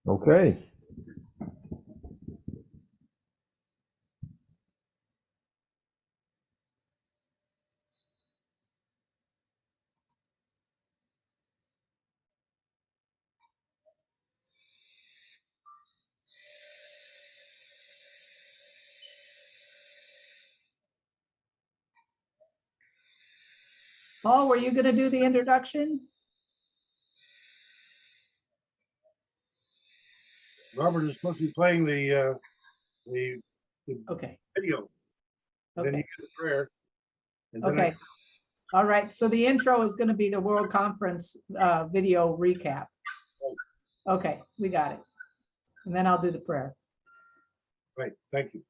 Okay. Paul, were you going to do the introduction? Robert is supposed to be playing the Okay. video. And then you Okay. get the prayer. And then Okay. All right. So the intro is going to be the World Conference video recap. Okay, we got it. And then I'll do the prayer. Right. Thank you.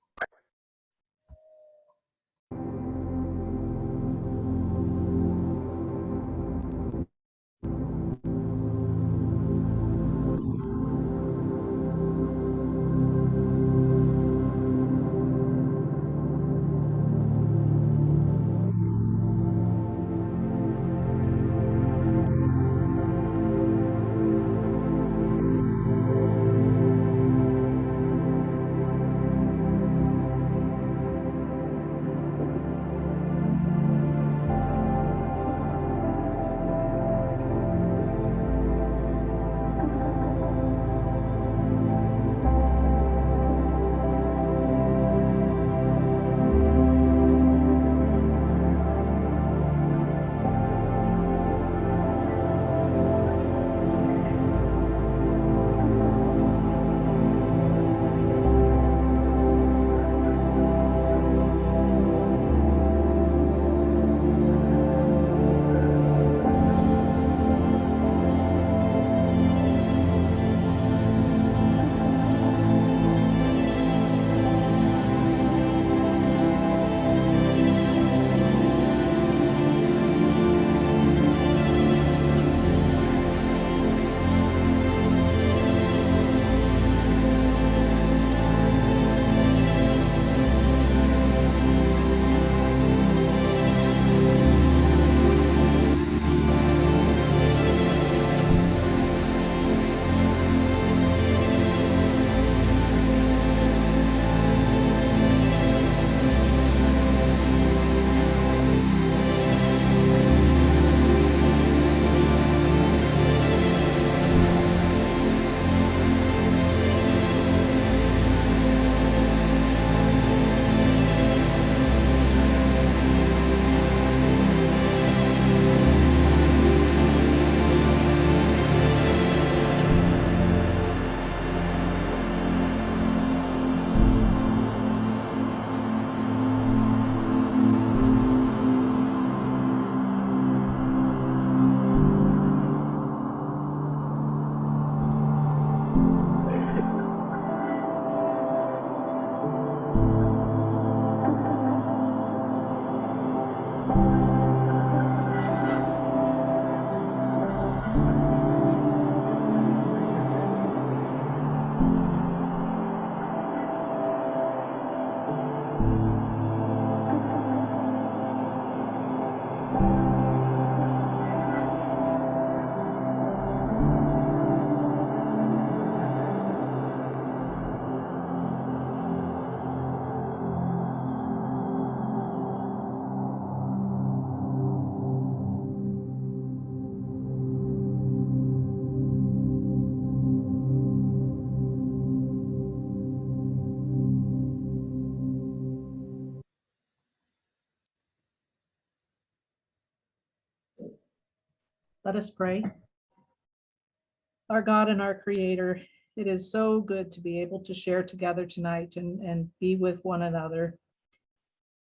Let us pray. Our God and our Creator, it is so good to be able to share together tonight and be with one another.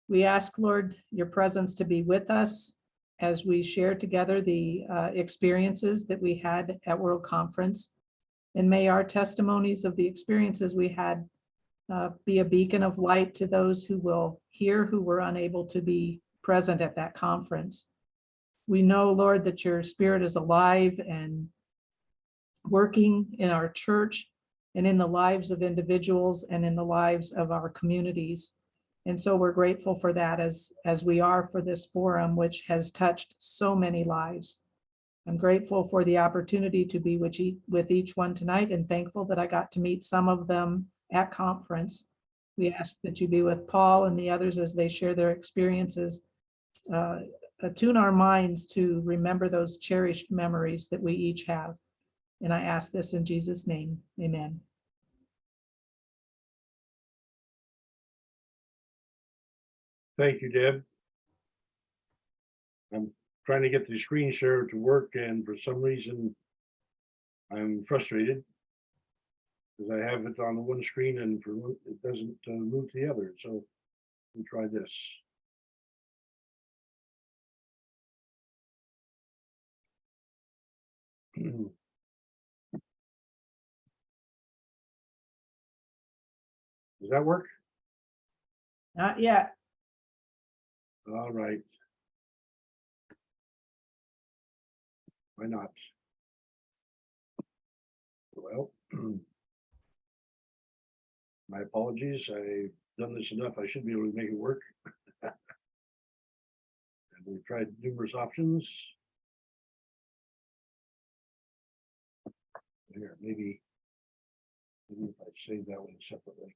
We ask, Lord, your presence to be with us as we share together the experiences that we had at World Conference. And may our testimonies of the experiences we had be a beacon of light to those who will hear who were unable to be present at that conference. We know, Lord, that your Spirit is alive and working in our church and in the lives of individuals and in the lives of our communities. And so we're grateful for that as we are for this forum, which has touched so many lives. I'm grateful for the opportunity to be with each one tonight and thankful that I got to meet some of them at conference. We ask that you be with Paul and the others as they share their experiences. Attune our minds to remember those cherished memories that we each have. And I ask this in Jesus' name, amen. Thank you, Deb. I'm trying to get the screen share to work, and for some reason, I'm frustrated because I have it on the one screen and it doesn't move to the other. So let me try this. Does that work? Not yet. All right. Why not? Well, my apologies. I've done this enough. I should be able to make it work. And we've tried numerous options. Here, maybe if I save that one separately.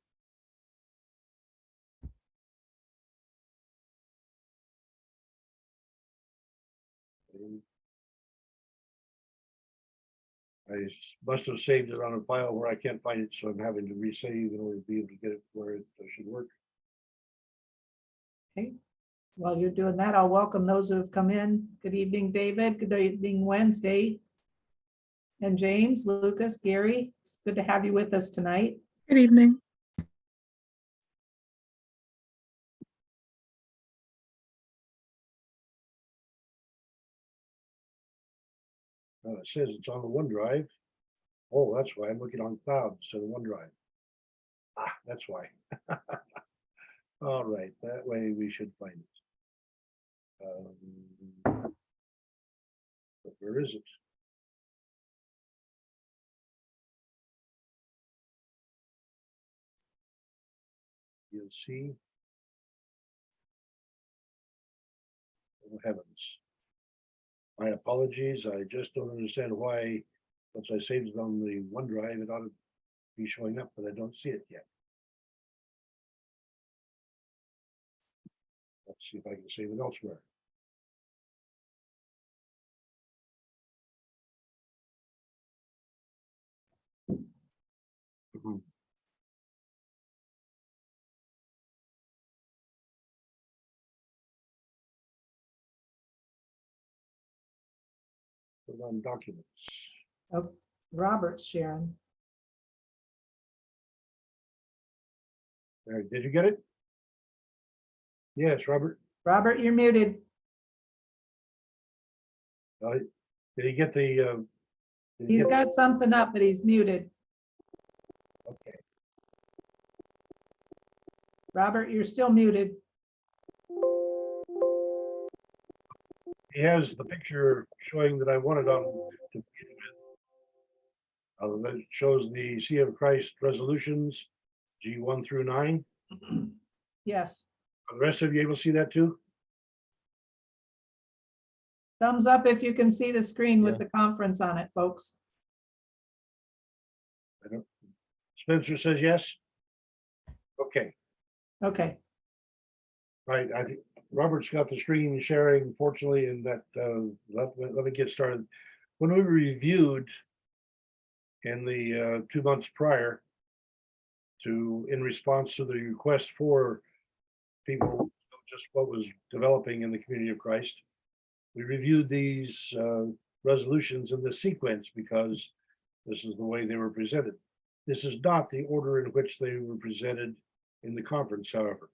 I must have saved it on a file where I can't find it, so I'm having to resave in order to be able to get it where it should work. Okay. While you're doing that, I'll welcome those who have come in. Good evening, David. Good evening, Wednesday. And James, Lucas, Gary, it's good to have you with us tonight. Good evening. It says it's on the OneDrive. Oh, that's why I'm looking on cloud instead of OneDrive. Ah, that's why. All right, that way we should find it. But where is it? You'll see. Oh, heavens. My apologies. I just don't understand why, once I saved it on the OneDrive, it ought to be showing up, but I don't see it yet. Let's see if I can save it elsewhere. Put on documents. Oh, Robert's sharing. There, did you get it? Yes, Robert. Robert, you're muted. Did he get the? Did he He's get got something up, but he's muted. Okay. Robert, you're still muted. He has the picture showing that I wanted on to begin with. That shows the Sea of Christ resolutions, G1 through 9. Yes. Are the rest of you able to see that too? Thumbs up if you can see the screen with Yeah. the conference on it, folks. I don't. Spencer says yes. Okay, Okay. right. I think Robert's got the screen sharing, fortunately, and that let me get started. When we reviewed in the 2 months prior to, in response to the request for people, just what was developing in the community of Christ, we reviewed these resolutions in the sequence because this is the way they were presented. This is not the order in which they were presented in the conference, however.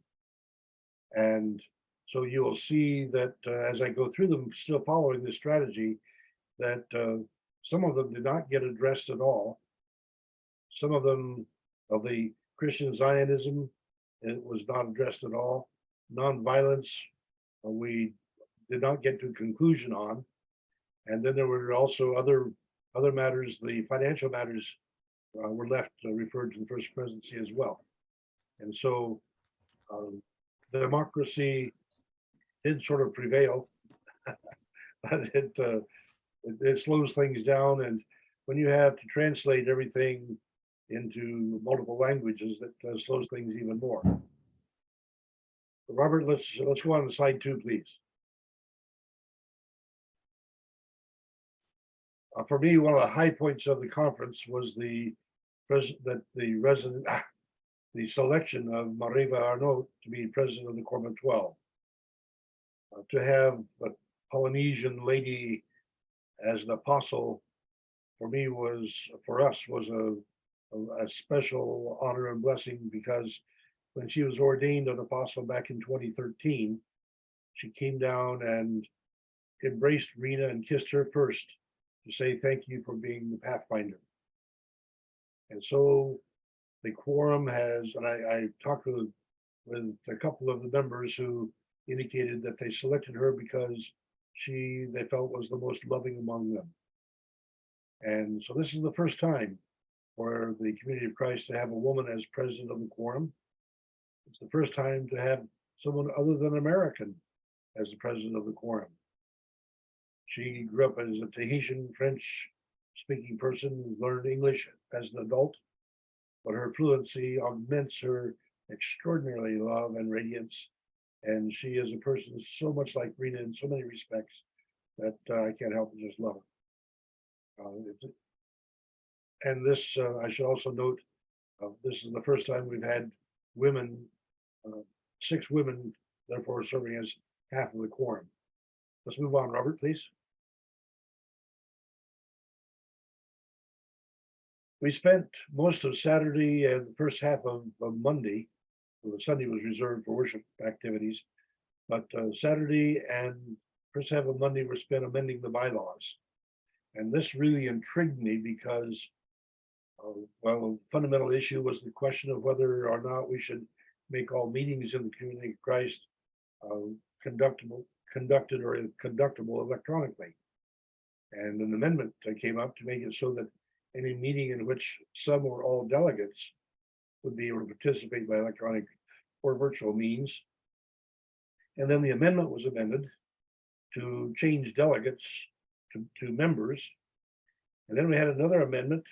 And so you will see that as I go through them, still following this strategy, that some of them did not get addressed at all. Some of them, of the Christian Zionism, it was not addressed at all. Nonviolence, we did not get to a conclusion on. And then there were also other matters. The financial matters were left referred to the First Presidency as well. And so democracy did sort of prevail, but it slows things down, and when you have to translate everything into multiple languages, that slows things even more. Robert, let's go on to slide 2, please. For me, one of the high points of the conference was the selection of Mariva Arnault to be president of the Quorum of 12. To have a Polynesian lady as an apostle, for us was a special honor and blessing, because when she was ordained an apostle back in 2013, she came down and embraced Rena and kissed her first to say thank you for being the pathfinder. And so the quorum has, and I talked with a couple of the members who indicated that they selected her because they felt was the most loving among them. And so this is the first time for the Community of Christ to have a woman as president of the quorum. It's the first time to have someone other than American as the president of the quorum. She grew up as a Tahitian French speaking person, learned English as an adult, but her fluency augments her extraordinary love and radiance. And she is a person so much like Rena in so many respects that I can't help but just love her. And this, I should also note, this is the first time we've had women, 6 women, therefore serving as half of the quorum. Let's move on, Robert, please. We spent most of Saturday and the first half of Monday, well, Sunday was reserved for worship activities, but Saturday and first half of Monday were spent amending the bylaws. And this really intrigued me because, well, the fundamental issue was the question of whether or not we should make all meetings in the Community of Christ conducted or conductible electronically. And an amendment came up to make it so that any meeting in which some or all delegates would be able to participate by electronic or virtual means. And then the amendment was amended to change delegates to members. And then we had another amendment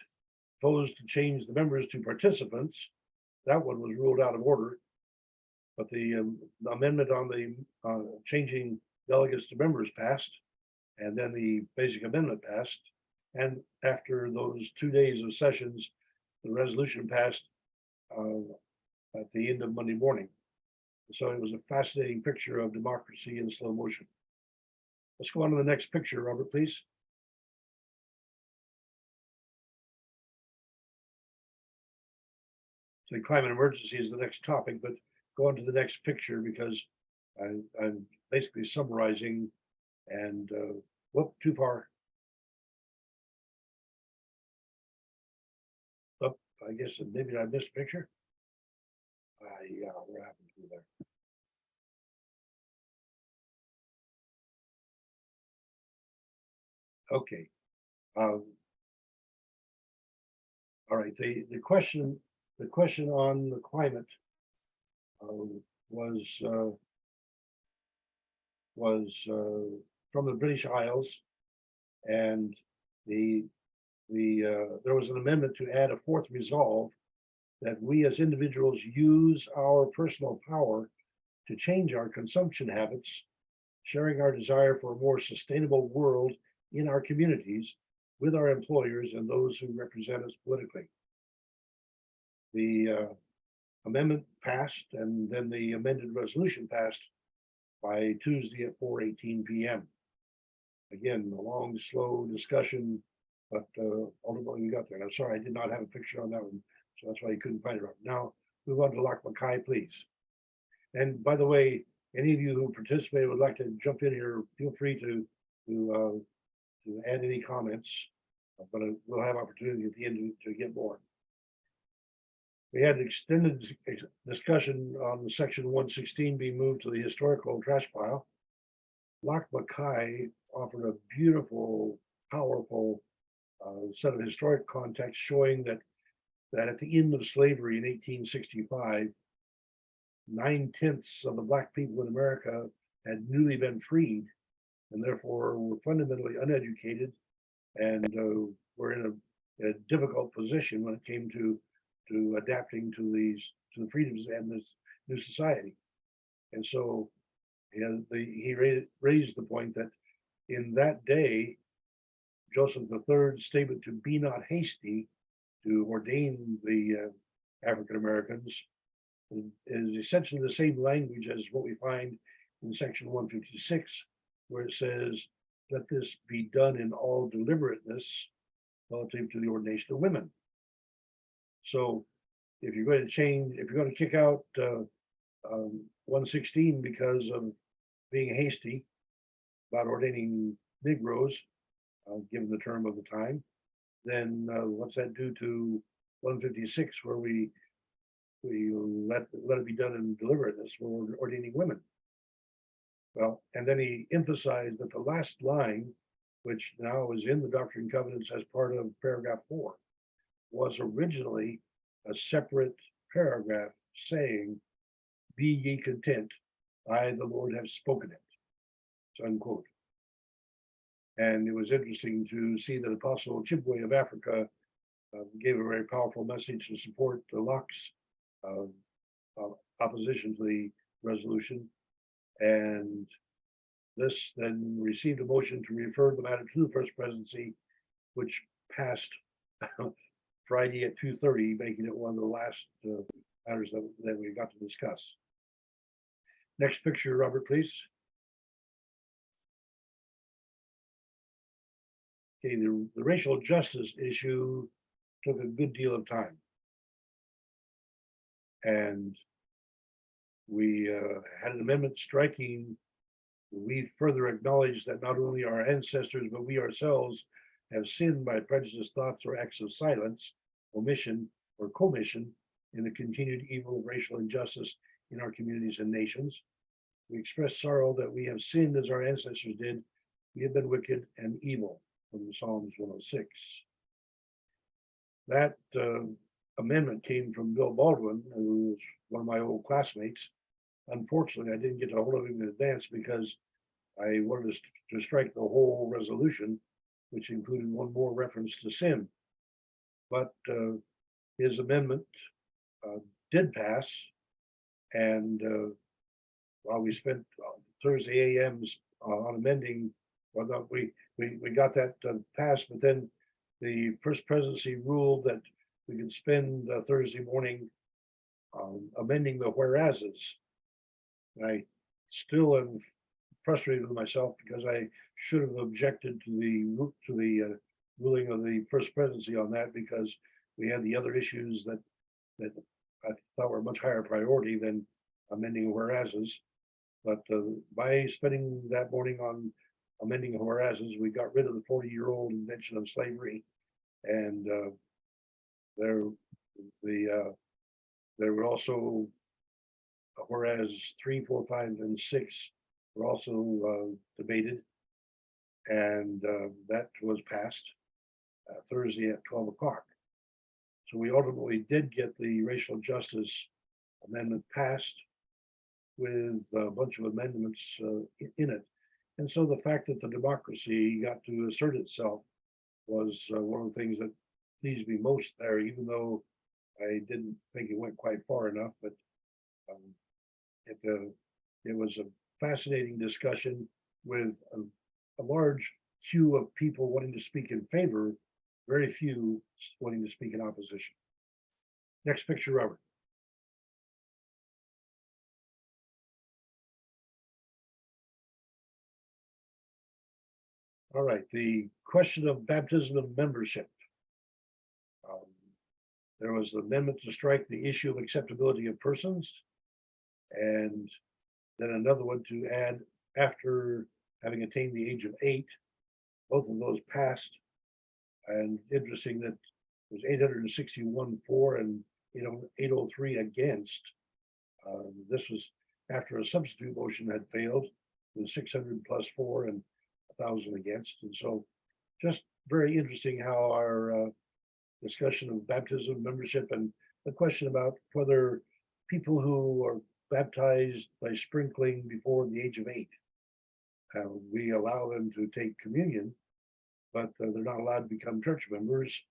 proposed to change the members to participants. That one was ruled out of order. But the amendment on the changing delegates to members passed, and then the basic amendment passed. And after those 2 days of sessions, the resolution passed at the end of Monday morning. So it was a fascinating picture of democracy in slow motion. Let's go on to the next picture, Robert, please. So the climate emergency is the next topic, but go on to the next picture because I'm basically summarizing and whoop, too far. Oh, I guess maybe I missed a picture. Yeah, what happened to there? Okay. All right. The question on the climate was from the British Isles, and there was an amendment to add a 4th resolve that we as individuals use our personal power to change our consumption habits, sharing our desire for a more sustainable world in our communities with our employers and those who represent us politically. The amendment passed, and then the amended resolution passed by Tuesday at 4:18 p.m. Again, a long, slow discussion, but ultimately we got there. And I'm sorry I did not have a picture on that one, so that's why you couldn't find it. Right now, move on to Lac Mackay, please. And by the way, any of you who participated would like to jump in here, feel free to add any comments, but we'll have opportunity at the end to get more. We had an extended discussion on section 116 being moved to the historical trash pile. Lac Mackay offered a beautiful, powerful set of historic context showing that at the end of slavery in 1865, 9/10 of the Black people in America had newly been freed and therefore were fundamentally uneducated and were in a difficult position when it came to adapting to the freedoms and this new society. And so he raised the point that in that day, Joseph III's statement to be not hasty to ordain the African Americans is essentially the same language as what we find in section 156, where it says, let this be done in all deliberateness relative to the ordination of women. So if you're going to change, if you're going to kick out 116 because of being hasty about ordaining Negroes, given the term of the time, then what's that do to 156, where we let it be done in deliberateness for ordaining women? Well, and then he emphasized that the last line, which now is in the Doctrine and Covenants as part of paragraph 4, was originally a separate paragraph saying, be ye content, I the Lord have spoken it. It's unquote. And it was interesting to see that Apostle Chibwe of Africa gave a very powerful message to support the Locke's opposition to the resolution. And this then received a motion to refer the matter to the First Presidency, which passed Friday at 2:30, making it one of the last matters that we got to discuss. Next picture, Robert, please. Okay, the racial justice issue took a good deal of time. And we had an amendment striking. We further acknowledge that not only our ancestors, but we ourselves have sinned by prejudiced thoughts or acts of silence, omission, or commission in the continued evil of racial injustice in our communities and nations. We express sorrow that we have sinned as our ancestors did. We have been wicked and evil, from Psalms 106. That amendment came from Bill Baldwin, who was one of my old classmates. Unfortunately, I didn't get a hold of him in advance because I wanted to strike the whole resolution, which included one more reference to sin. But his amendment did pass, and while we spent Thursday AMs on amending, well, we got that passed, but then the First Presidency ruled that we could spend Thursday morning amending the whereases. I still am frustrated with myself because I should have objected to the ruling of the First Presidency on that, because we had the other issues that I thought were much higher priority than amending whereases. But by spending that morning on amending whereases, we got rid of the 40-year-old invention of slavery, and there were also whereas 3, 4, 5, and 6 were also debated, and that was passed Thursday at 12 o'clock. So we ultimately did get the racial justice amendment passed with a bunch of amendments in it. And so the fact that the democracy got to assert itself was one of the things that pleased me most there, even though I didn't think it went quite far enough. But it was a fascinating discussion with a large queue of people wanting to speak in favor, very few wanting to speak in opposition. Next picture, Robert. All right, the question of baptism of membership. There was an amendment to strike the issue of acceptability of persons, and then another one to add after having attained the age of 8. Both of those passed. And interesting that it was 861 for and 803 against. This was after a substitute motion had failed, with 600 plus 4 and 1,000 against. And so just very interesting how our discussion of baptism, membership, and the question about whether people who are baptized by sprinkling before the age of 8, we allow them to take communion, but they're not allowed to become church members.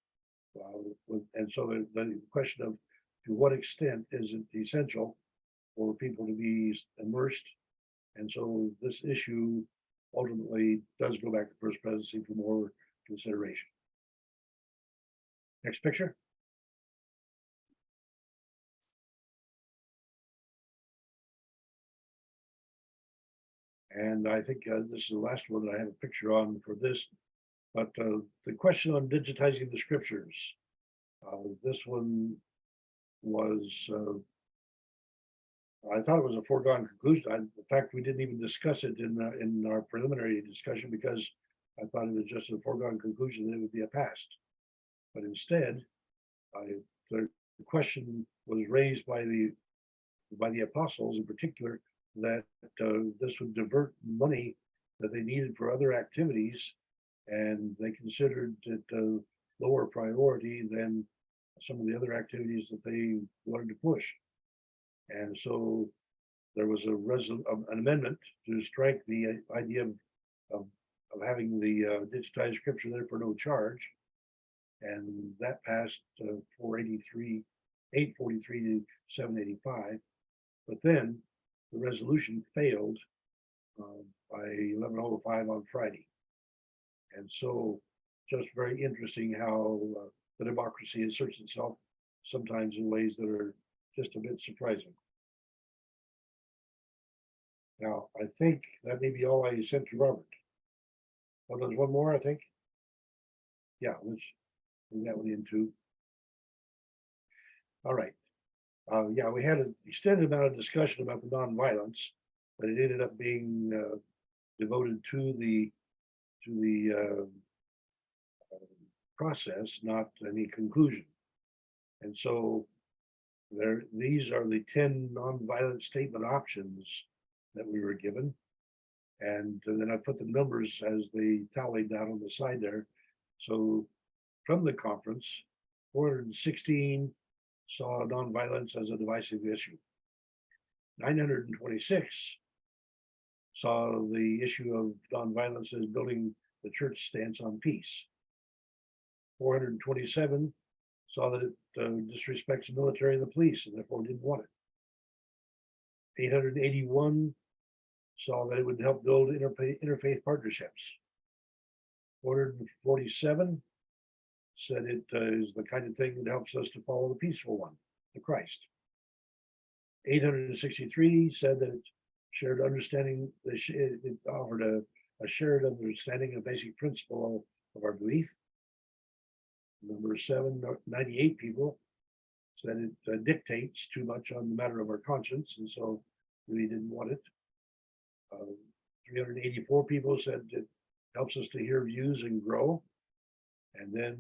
And so the question of to what extent is it essential for people to be immersed? And so this issue ultimately does go back to First Presidency for more consideration. Next picture. And I think this is the last one that I have a picture on for this. But the question on digitizing the scriptures, this one was, I thought it was a foregone conclusion. In fact, we didn't even discuss it in our preliminary discussion because I thought it was just a foregone conclusion that it would be a past. But instead, the question was raised by the apostles in particular that this would divert money that they needed for other activities, and they considered it lower priority than some of the other activities that they wanted to push. And so there was an amendment to strike the idea of having the digitized scripture there for no charge. And that passed 843 to 785. But then the resolution failed by 11:05 on Friday. And so just very interesting how the democracy asserts itself sometimes in ways that are just a bit surprising. Now, I think that may be all I sent to Robert. Oh, there's one more, I think. Yeah, let's bring that one in too. All right. Yeah, we had an extended amount of discussion about the nonviolence, but it ended up being devoted to the process, not any conclusion. And so these are the 10 nonviolent statement options that we were given. And then I put the numbers as they tallied down on the side there. So from the conference, 416 saw nonviolence as a divisive issue. 926 saw the issue of nonviolence as building the church stance on peace. 427 saw that it disrespects the military and the police and therefore didn't want it. 881 saw that it would help build interfaith partnerships. 447 said it is the kind of thing that helps us to follow the peaceful one, the Christ. 863 said that it shared understanding, it offered a shared understanding of basic principle of our belief. Number 98 people said it dictates too much on the matter of our conscience, and so really didn't want it. 384 people said it helps us to hear views and grow. And then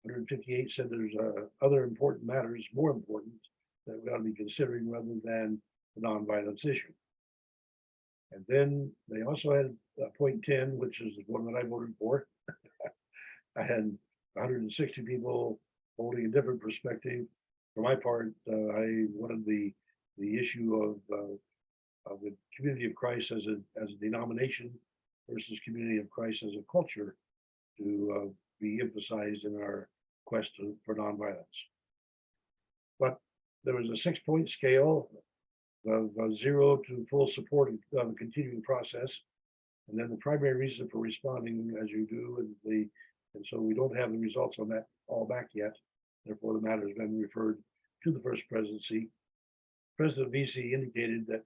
158 said there's other important matters, more important, that we ought to be considering rather than the nonviolence issue. And then they also had point 10, which is the one that I voted for. I had 160 people holding a different perspective. For my part, I wanted the issue of the community of Christ as a denomination versus community of Christ as a culture to be emphasized in our quest for nonviolence. But there was a 6-point scale of 0 to full support of the continuing process. And then the primary reason for responding as you do, and so we don't have the results on that all back yet. Therefore, the matter has been referred to the First Presidency. President VC indicated that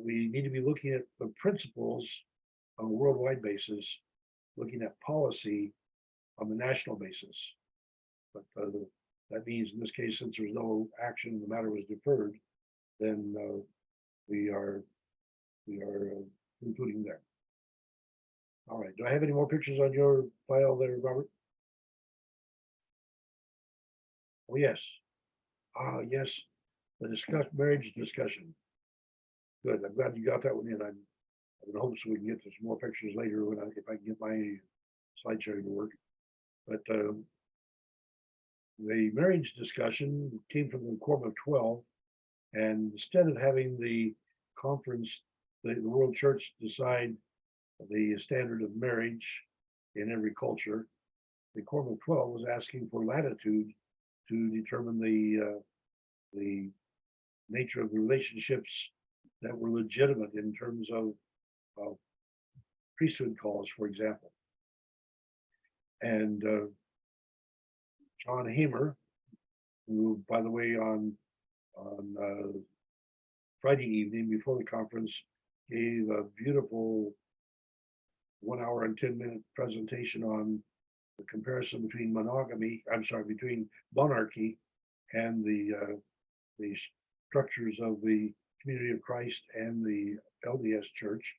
we need to be looking at the principles on a worldwide basis, looking at policy on the national basis. But that means in this case, since there's no action, the matter was deferred, then we are concluding there. All right, do I have any more pictures on your file there, Robert? Oh, yes. Yes, the marriage discussion. Good, I'm glad you got that one in. I'm in hopes we can get to some more pictures later if I can get my slide sharing to work. But the marriage discussion came from the Quorum of 12, and instead of having the conference, the World Church decide the standard of marriage, in every culture. The Quorum of 12 was asking for latitude to determine the nature of the relationships that were legitimate in terms of priesthood calls, for example. And John Hamer, who, by the way, on Friday evening before the conference, gave a beautiful 1 hour and 10-minute presentation on the comparison between between monarchy and the structures of the Community of Christ and the LDS Church.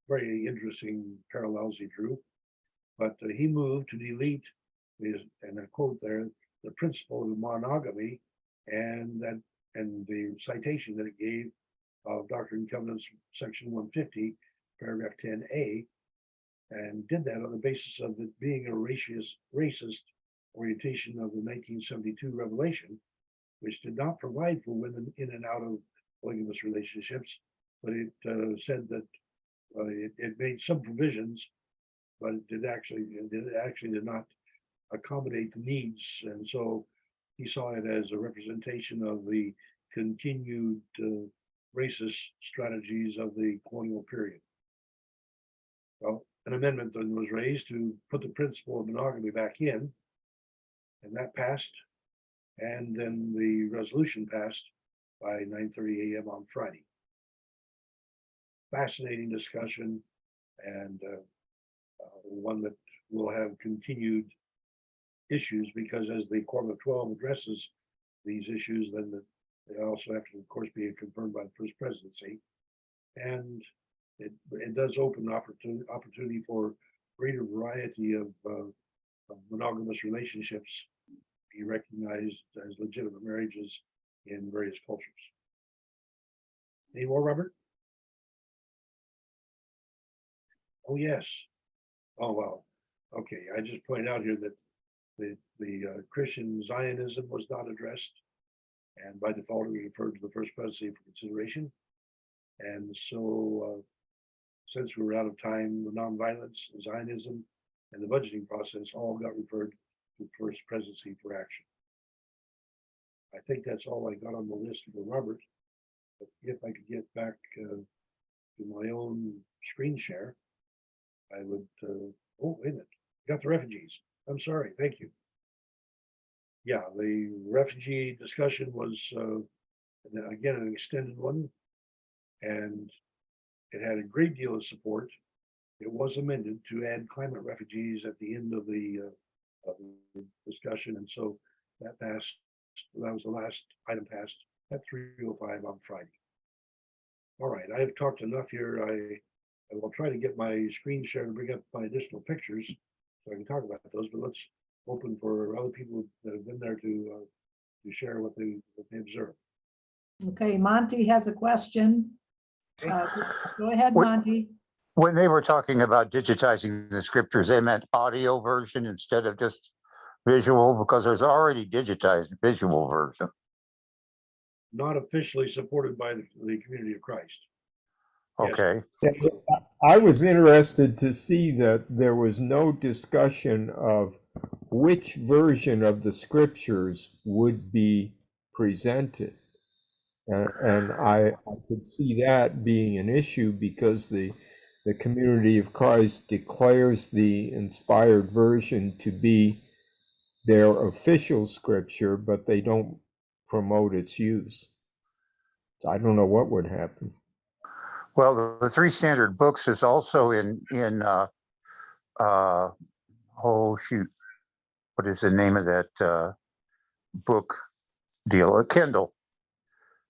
Very interesting parallels he drew. But he moved to delete, and I quote there, the principle of monogamy and the citation that it gave of Doctrine and Covenants, section 150, paragraph 10a, and did that on the basis of it being a racist orientation of the 1972 revelation, which did not provide for women in and out of polygamous relationships, but it said that it made some provisions, but it actually did not accommodate the needs, and so he saw it as a representation of the continued racist strategies of the colonial period. Well, an amendment then was raised to put the principle of monogamy back in, and that passed, and then the resolution passed by 9:30 a.m. on Friday. Fascinating discussion, and one that will have continued issues, because as the Quorum of 12 addresses these issues, then they also have to, of course, be confirmed by the First Presidency. And it does open opportunity for greater variety of monogamous relationships be recognized as legitimate marriages in various cultures. Any more, Robert? Oh, yes. Oh, well. Okay, I just pointed out here that the Christian Zionism was not addressed, and by default it referred to the First Presidency for consideration. And so since we were out of time, the nonviolence, Zionism, and the budgeting process all got referred to the First Presidency for action. I think that's all I got on the list for Robert. But if I could get back to my own screen share, I would, oh, wait a minute, got the refugees. I'm sorry, thank you. Yeah, the refugee discussion was, again, an extended one, and it had a great deal of support. It was amended to add climate refugees at the end of the discussion, and so that passed. That was the last item passed at 3:05 on Friday. All right, I have talked enough here. I will try to get my screen share to bring up my additional pictures so I can talk about those, but let's open for other people that have been there to share what they observed. Okay, Monty has a question. Go ahead, Monty. When they were talking about digitizing the scriptures, they meant audio version instead of just visual, because there's already digitized visual version. Not officially supported by the Community of Christ. Okay. Yes. I was interested to see that there was no discussion of which version of the scriptures would be presented. And I could see that being an issue, because the Community of Christ declares the inspired version to be their official scripture, but they don't promote its use. I don't know what would happen. Well, the three standard books is also in oh shoot, what is the name of that book deal? Kindle.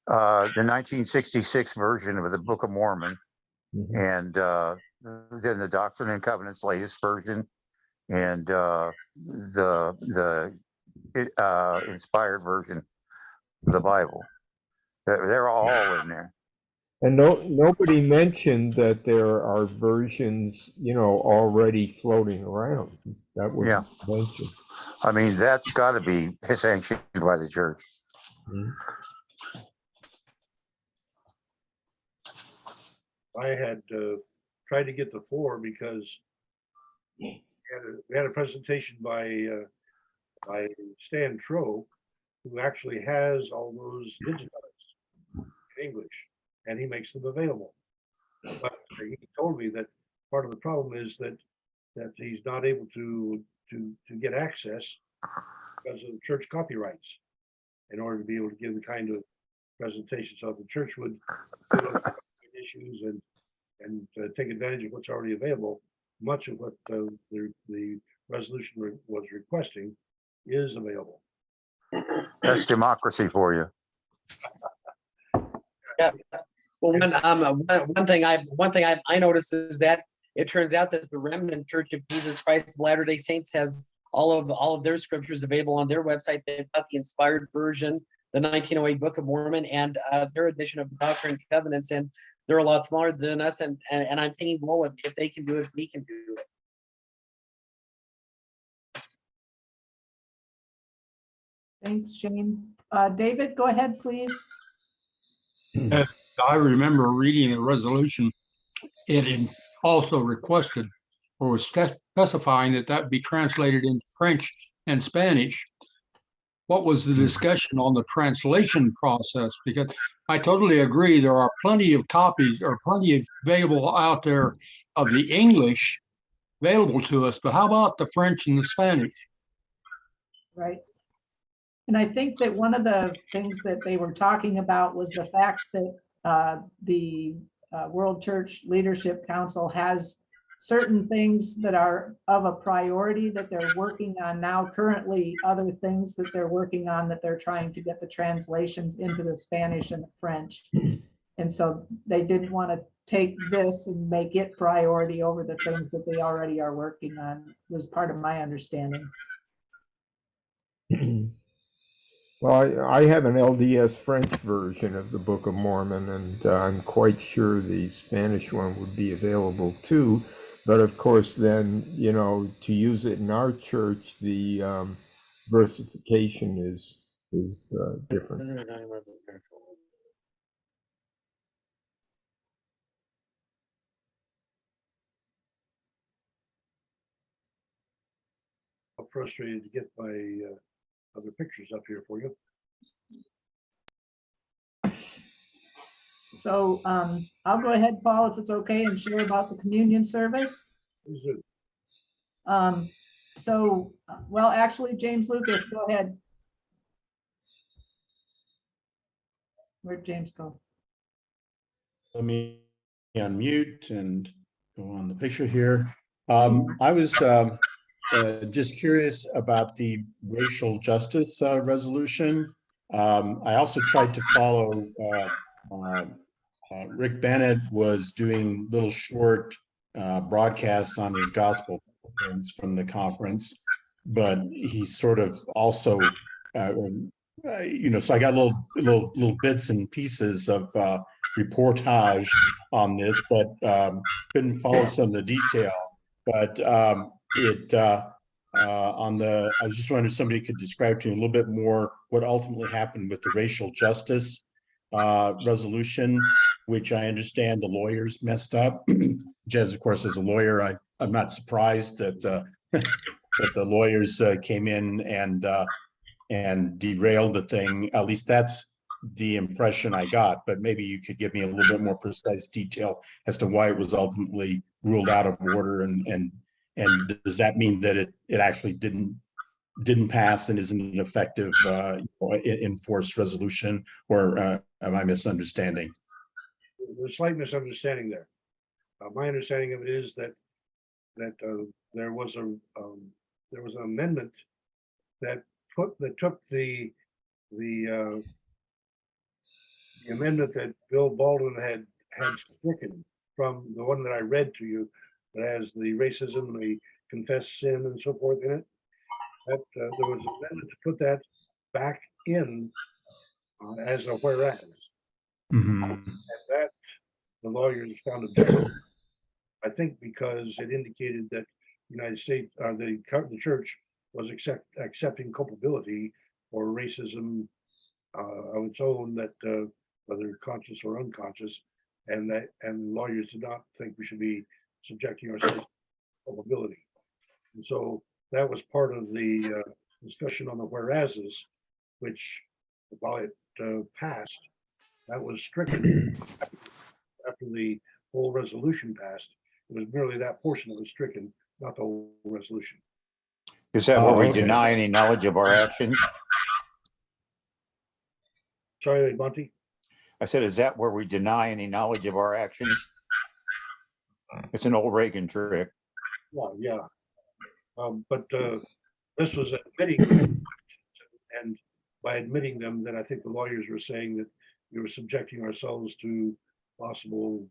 The 1966 version of the Book of Mormon, and then the Doctrine and Covenants latest version, and the inspired version of the Bible. They're all in there. And nobody mentioned that there are versions, already floating around. That was mentioned. I mean, that's got to be sanctioned by the church. Mm-hmm. I had tried to get the 4 because We had a presentation by Stan Tro, who actually has all those digitized in English, and he makes them available. But he told me that part of the problem is that he's not able to get access because of church copyrights in order to be able to give the kind of presentation. So if the church would issues and take advantage of what's already available, much of what the resolution was requesting is available. That's democracy for you. Yeah. Well, one thing I noticed is that it turns out that the Remnant Church of Jesus Christ of Latter-day Saints has all of their scriptures available on their website. They've got the inspired version, the 1908 Book of Mormon, and their edition of Doctrine and Covenants, and they're a lot smaller than us. And I'm thinking, well, if they can do it, we can do it. Thanks, Jane. David, go ahead, please. As I remember reading the resolution, it also requested or was specifying that that be translated into French and Spanish. What was the discussion on the translation process? Because I totally agree, there are plenty of copies or plenty available out there of the English available to us, but how about the French and the Spanish? Right. And I think that one of the things that they were talking about was the fact that the World Church Leadership Council has certain things that are of a priority that they're working on now, currently other things that they're working on that they're trying to get the translations into the Spanish and the French. And so they didn't want to take this and make it priority over the things that they already are working on, was part of my understanding. Well, I have an LDS French version of the Book of Mormon, and I'm quite sure the Spanish one would be available too. But of course, then, to use it in our church, the versification is different. I'm frustrated to get my other pictures up here for you. So I'll go ahead, Paul, if it's okay, and share about the communion service. Is it? Well, actually, James Lucas, go ahead. Where'd James go? Let me unmute and go on the picture here. I was just curious about the racial justice resolution. I also tried to follow Rick Bennett was doing little short broadcasts on his gospel from the conference, but he sort of also, so I got little bits and pieces of reportage on this, but couldn't follow some of the detail. But I was just wondering if somebody could describe to me a little bit more what ultimately happened with the racial justice resolution, which I understand the lawyers messed up. Jez, of course, as a lawyer, I'm not surprised that that the lawyers came in and derailed the thing. At least that's the impression I got, but maybe you could give me a little bit more precise detail as to why it was ultimately ruled out of order, and does that mean that it actually didn't pass and isn't an effective enforced resolution, or am I misunderstanding? There's a slight misunderstanding there. My understanding of it is that there was an amendment that took the amendment that Bill Baldwin had stricken from the one that I read to you, that has the racism, the confessed sin, and so forth in it. That there was an amendment to put that back in as a whereas. Mm-hmm. And that the lawyers found objective, I think, because it indicated that the United States, the church was accepting culpability for racism of its own, that whether conscious or unconscious, and lawyers did not think we should be subjecting ourselves to culpability. And so that was part of the discussion on the whereases, which while it passed, that was stricken after the whole resolution passed. It was merely that portion that was stricken, not the whole resolution. Is that where we okay. deny any knowledge of our actions? Sorry, Monty. I said, is that where we deny any knowledge of our actions? It's an old Reagan trick. Well, yeah. But this was admitting, and by admitting them, then I think the lawyers were saying that we were subjecting ourselves to possible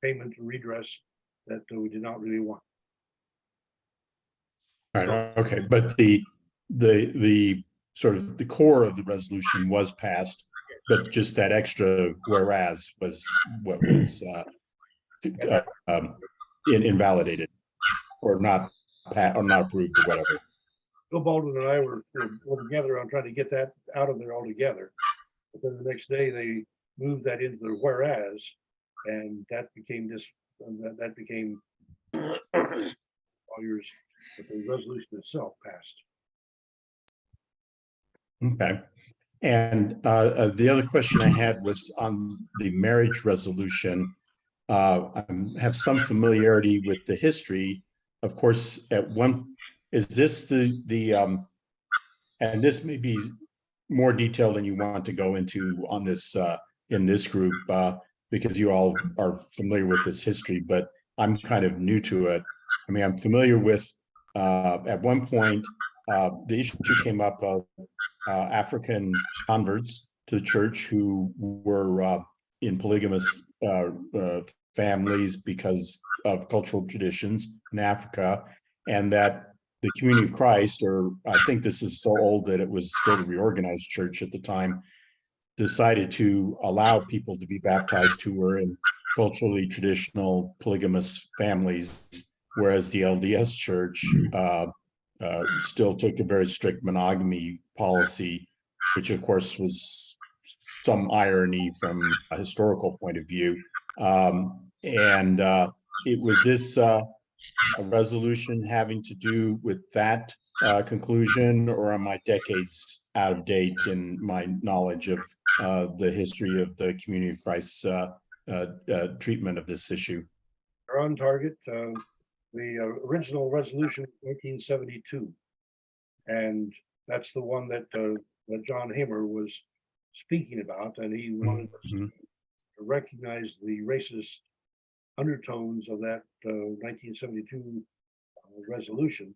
payment and redress that we did not really want. All right, okay, but the sort of the core of the resolution was passed, but just that extra whereas was what was invalidated or not approved or whatever. Bill Baldwin and I were together on trying to get that out of there altogether. But then the next day they moved that into the whereas, and that became that became lawyers, but the resolution itself passed. Okay. And the other question I had was on the marriage resolution. I have some familiarity with the history. Of course, is this and this may be more detailed than you want to go into on this in this group because you all are familiar with this history, but I'm kind of new to it. I mean, I'm familiar with at one point the issue came up of African converts to the church who were in polygamous families because of cultural traditions in Africa, and that the Community of Christ, or I think this is so old that it was still a reorganized church at the time, decided to allow people to be baptized who were in culturally traditional polygamous families, whereas the LDS church still took a very strict monogamy policy, which of course was some irony from a historical point of view. It was this a resolution having to do with that conclusion, or am I decades out of date in my knowledge of the history of the Community of Christ's treatment of this issue? They're on target. The original resolution, 1972, and that's the one that John Hamer was speaking about, and he wanted us to recognize the racist undertones of that 1972 resolution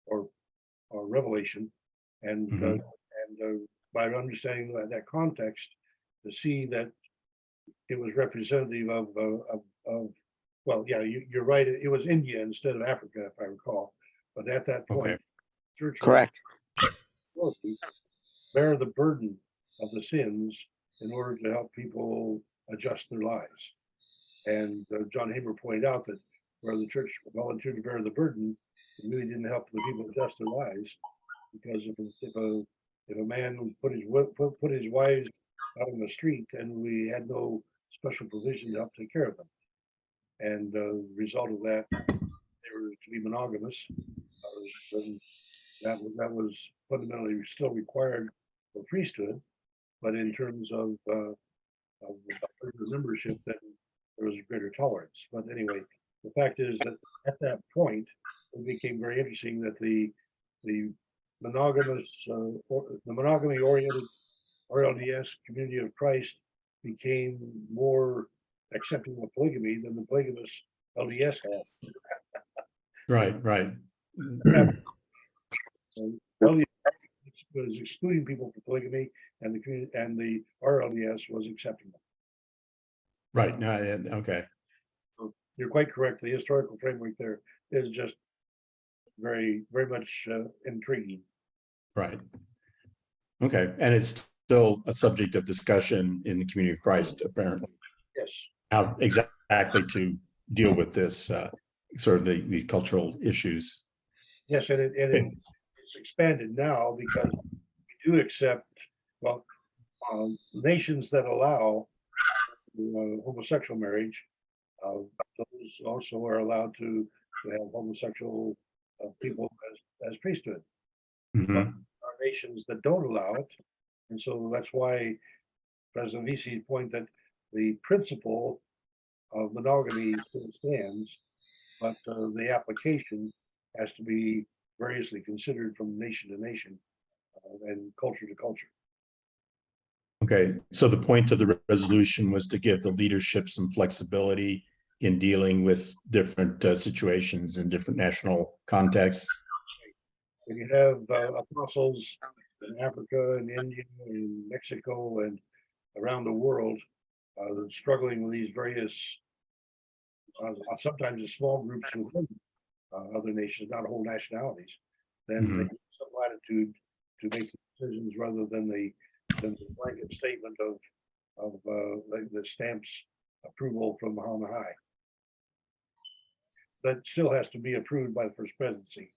or revelation, and by understanding that context, to see that it was representative of well, yeah, you're right. It was India instead of Africa, if I recall. But at that point, Okay. church Correct. bear the burden of the sins in order to help people adjust their lives. And John Hamer pointed out that where the church volunteered to bear the burden, it really didn't help the people adjust their lives, because if a man put his wives out on the street and we had no special provision to help take care of them, and the result of that, they were to be monogamous, then that was fundamentally still required for priesthood, but in terms of membership, then there was greater tolerance. But anyway, the fact is that at that point, it became very interesting that the monogamous, the monogamy-oriented RLDS Community of Christ became more accepting of polygamy than the polygamous LDS had. Right. LDS was excluding people from polygamy, and the community and the RLDS was accepting them. Right. No, okay. So you're quite correct. The historical framework there is just very, very much intriguing. Right. Okay. And it's still a subject of discussion in the Community of Christ, apparently. Yes. How exactly to deal with this sort of the cultural issues. Yes, and it's expanded now because we do accept, well, nations that allow homosexual marriage, those also are allowed to have homosexual of people as priesthood. Mhm. There are nations that don't allow it. And so that's why President Vici's point that the principle of monogamy still stands, but the application has to be variously considered from nation to nation and culture to culture. Okay, so the point of the resolution was to give the leadership some flexibility in dealing with different situations in different national contexts. When you have apostles in Africa and India and Mexico and around the world struggling with these various, sometimes the small groups within other nations, not whole nationalities, then they have some latitude to make decisions rather than the blanket statement of the stamps approval from on high. That still has to be approved by the First Presidency.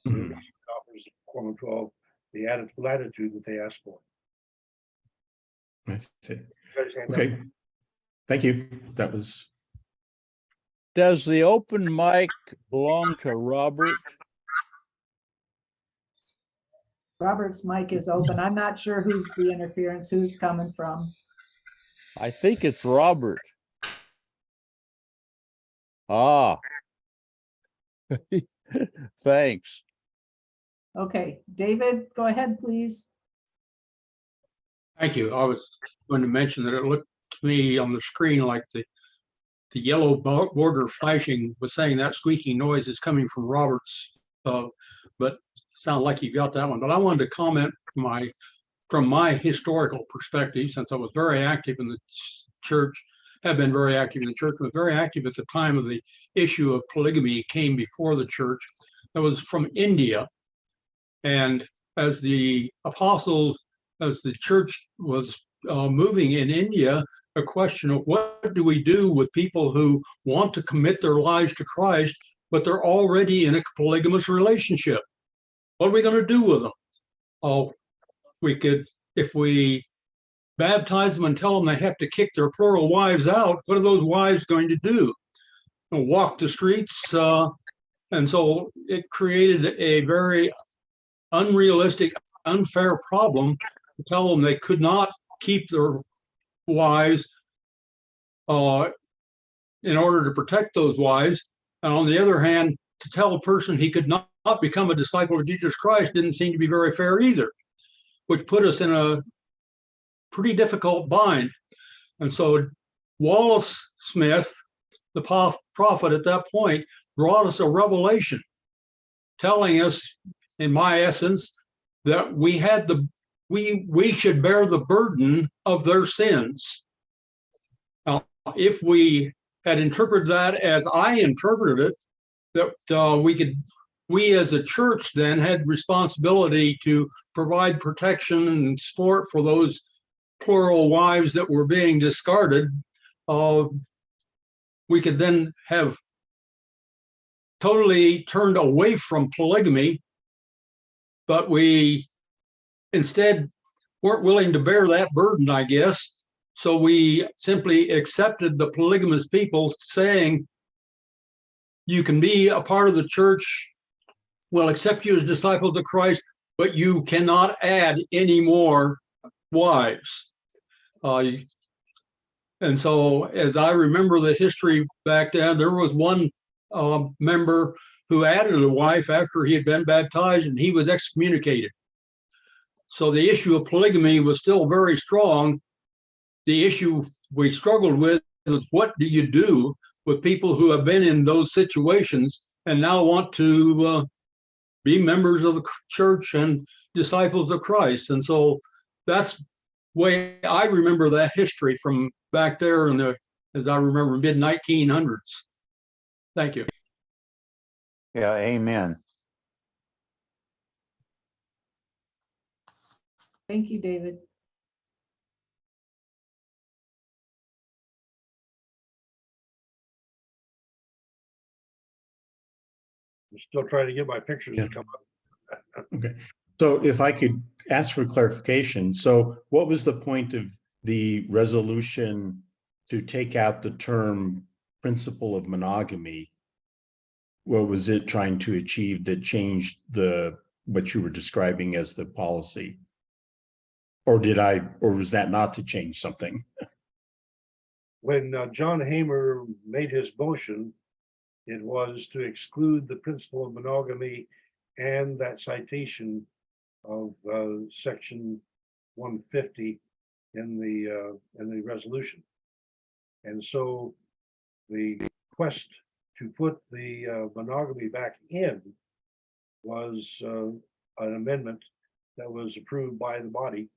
Mhm. It offers Quorum 12 the added latitude that they ask for. I see. Raise hand up. Okay, thank you. That was, Does the open mic belong to Robert? Robert's mic is open. I'm not sure who's the interference, who's coming from. I think it's Robert. Ah. Thanks. Okay, David, go ahead, please. Thank you. I was going to mention that it looked to me on the screen like the yellow border flashing was saying that squeaking noise is coming from Robert's, but sound like you got that one. But I wanted to comment from my historical perspective, since I was very active in the church, have been very active in the church, was very active at the time of the issue of polygamy came before the church. That was from India. And as the apostles, as the church was moving in India, a question of what do we do with people who want to commit their lives to Christ, but they're already in a polygamous relationship? What are we going to do with them? Oh, we could, if we baptize them and tell them they have to kick their plural wives out, what are those wives going to do? Walk the streets? And so it created a very unrealistic, unfair problem to tell them they could not keep their wives in order to protect those wives. And on the other hand, to tell a person he could not become a disciple of Jesus Christ didn't seem to be very fair either, which put us in a pretty difficult bind. And so Wallace Smith, the prophet at that point, brought us a revelation telling us, in my essence, that we should bear the burden of their sins. Now, if we had interpreted that as I interpreted it, that we as a church then had responsibility to provide protection and support for those plural wives that were being discarded, we could then have totally turned away from polygamy, but we instead weren't willing to bear that burden, I guess. So we simply accepted the polygamous people saying, you can be a part of the church, we'll accept you as disciples of Christ, but you cannot add any more wives. And so as I remember the history back then, there was one member who added a wife after he had been baptized, and he was excommunicated. So the issue of polygamy was still very strong. The issue we struggled with was, what do you do with people who have been in those situations and now want to be members of the church and disciples of Christ? And so that's the way I remember that history from back there in the, as I remember, mid-1900s. Thank you. Yeah, amen. Thank you, David. I'm still trying to get my pictures to come up. okay. So if I could ask for clarification, so what was the point of the resolution to take out the term principle of monogamy what was it trying to achieve that changed what you were describing as the policy? Or was that not to change something? When John Hamer made his motion, it was to exclude the principle of monogamy and that citation of section 150 in the resolution. And so the quest to put the monogamy back in was an amendment that was approved by the body.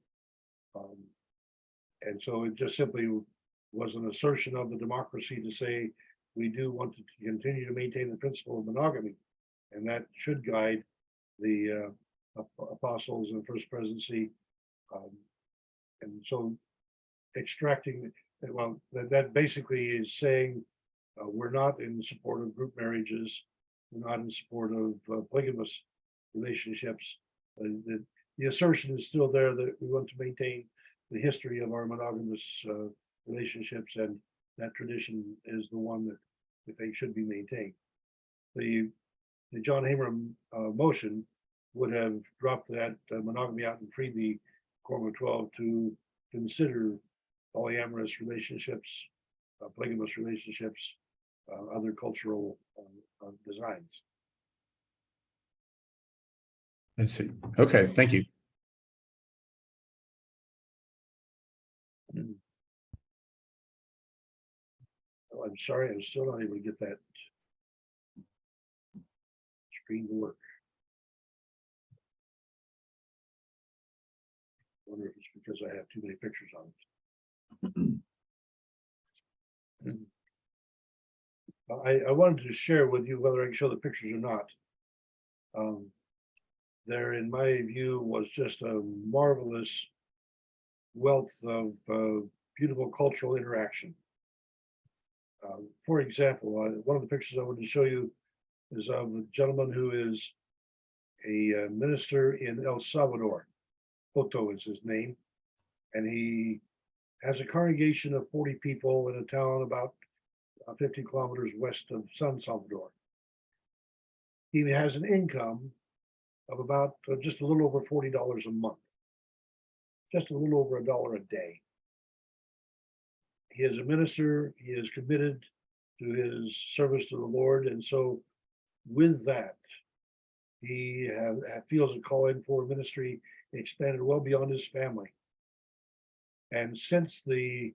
And so it just simply was an assertion of the democracy to say, we do want to continue to maintain the principle of monogamy. And that should guide the apostles and first presidency. And so extracting, well, that basically is saying we're not in support of group marriages. We're not in support of polygamous relationships. The assertion is still there that we want to maintain the history of our monogamous relationships, and that tradition is the one that we think should be maintained. The John Hamer motion would have dropped that monogamy out and freed the Quorum of 12 to consider polyamorous relationships, polygamous relationships, other cultural designs. I see. Okay, thank you. Oh, I'm sorry, I'm still not able to get that screen to work. I wonder if it's because I have too many pictures on it. I wanted to share with you whether I can show the pictures or not. There, in my view, was just a marvelous wealth of beautiful cultural interaction. For example, one of the pictures I wanted to show you is of a gentleman who is a minister in El Salvador. Poto is his name. And he has a congregation of 40 people in a town about 50 kilometers west of San Salvador. He has an income of about just a little over $40 a month, just a little over $1 a day. He is a minister, he is committed to his service to the Lord, and so with that, he feels a calling for ministry expanded well beyond his family. And since the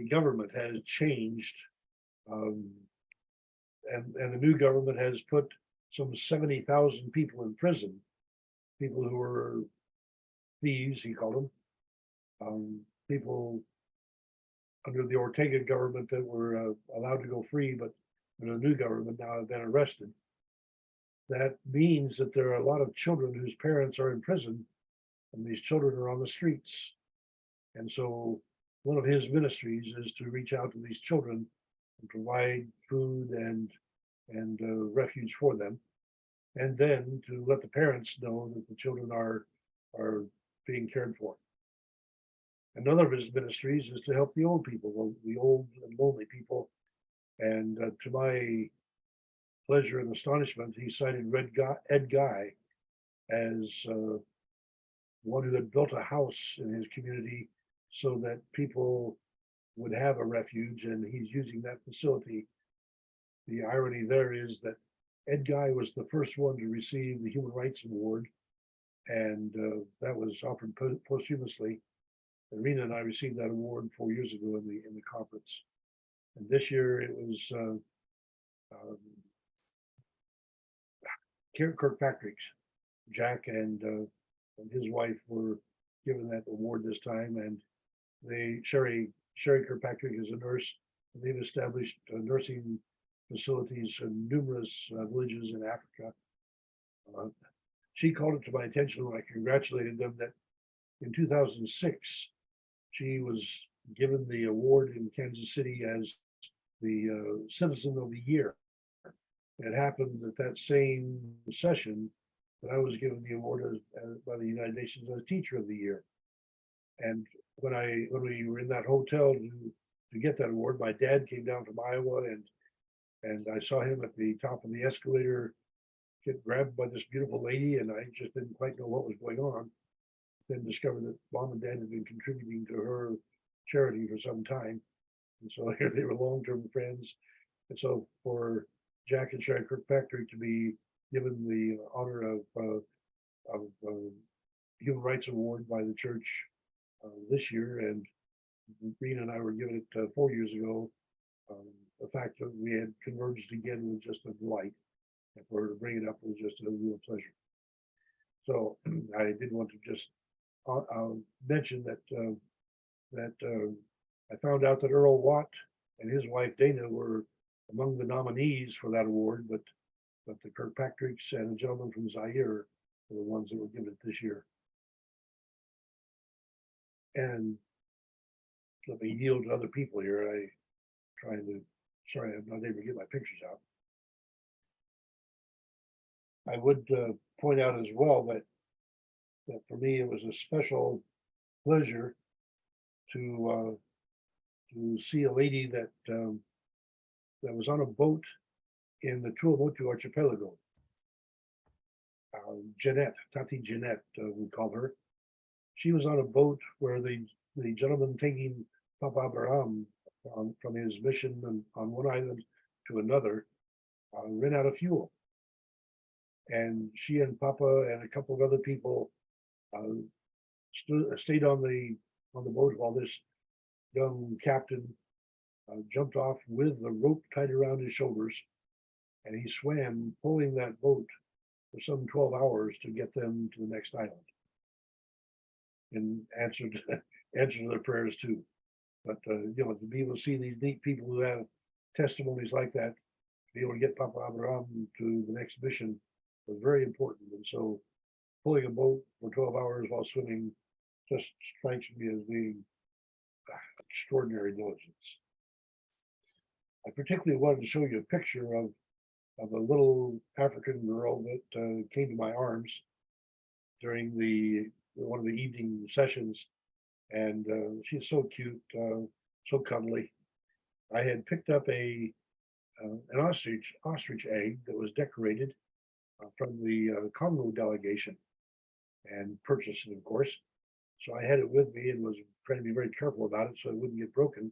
government has changed, and the new government has put some 70,000 people in prison, people who were thieves, he called them, people under the Ortega government that were allowed to go free, but under the new government now have been arrested. That means that there are a lot of children whose parents are in prison, and these children are on the streets. And so one of his ministries is to reach out to these children and provide food and refuge for them, and then to let the parents know that the children are being cared for. Another of his ministries is to help the old people, the old and lonely people. And to my pleasure and astonishment, he cited Ed Guy as one who had built a house in his community so that people would have a refuge, and he's using that facility. The irony there is that Ed Guy was the first one to receive the Human Rights Award, and that was offered posthumously. And Rena and I received that award 4 years ago in the conference. And this year it was Kirkpatrick's. Jack and his wife were given that award this time, and Sherry Kirkpatrick is a nurse, and they've established nursing facilities in numerous villages in Africa. She called it to my attention when I congratulated them that in 2006, she was given the award in Kansas City as the Citizen of the Year. It happened at that same session that I was given the award by the United Nations as Teacher of the Year. And when we were in that hotel to get that award, my dad came down from Iowa, and And I saw him at the top of the escalator get grabbed by this beautiful lady, and I just didn't quite know what was going on. Then discovered that Mom and Dad had been contributing to her charity for some time. And so here they were long-term friends. And so for Jack and Sharon Kirkpatrick to be given the honor of Human Rights Award by the church this year, and Rena and I were given it 4 years ago. The fact that we had converged again was just a delight, and for her to bring it up was just a real pleasure. So I did want to just mention that I found out that Earl Watt and his wife Dana were among the nominees for that award, but the Kirkpatricks and a gentleman from Zaire were the ones that were given it this year. And let me yield to other people here. Sorry, I'm not able to get my pictures out. I would point out as well that for me, it was a special pleasure to see a lady that was on a boat in the Tuamotu archipelago. Jeanette, Tati Jeanette, we call her. She was on a boat where the gentleman taking Papa Abraham from his mission on one island to another ran out of fuel. And she and Papa and a couple of other people stayed on the boat while this young captain jumped off with the rope tied around his shoulders, and he swam, pulling that boat for some 12 hours to get them to the next island, and answered their prayers too. But you know, to be able to see these neat people who have testimonies like that, to be able to get Papa Abraham to the next mission was very important. And so pulling a boat for 12 hours while swimming just strikes me as being extraordinary diligence. I particularly wanted to show you a picture of a little African girl that came to my arms during one of the evening sessions, and she's so cute, so cuddly. I had picked up an ostrich egg that was decorated from the Congo delegation, and purchased it, of course. So I had it with me and was trying to be very careful about it so it wouldn't get broken.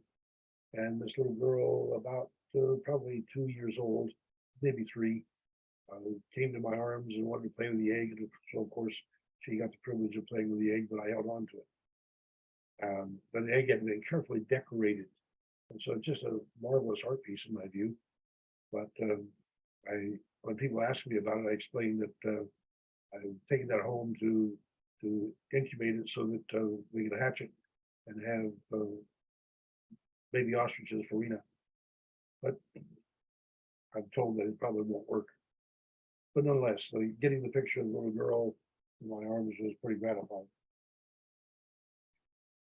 And this little girl, about probably 2 years old, maybe 3, came to my arms and wanted to play with the egg. And so, of course, she got the privilege of playing with the egg, but I held on to it. But the egg had been carefully decorated. And so it's just a marvelous art piece in my view. But when people ask me about it, I explained that I've taken that home to incubate it so that we can hatch it and have baby ostriches for Rena. But I'm told that it probably won't work. But nonetheless, getting the picture of the little girl in my arms was pretty gratifying.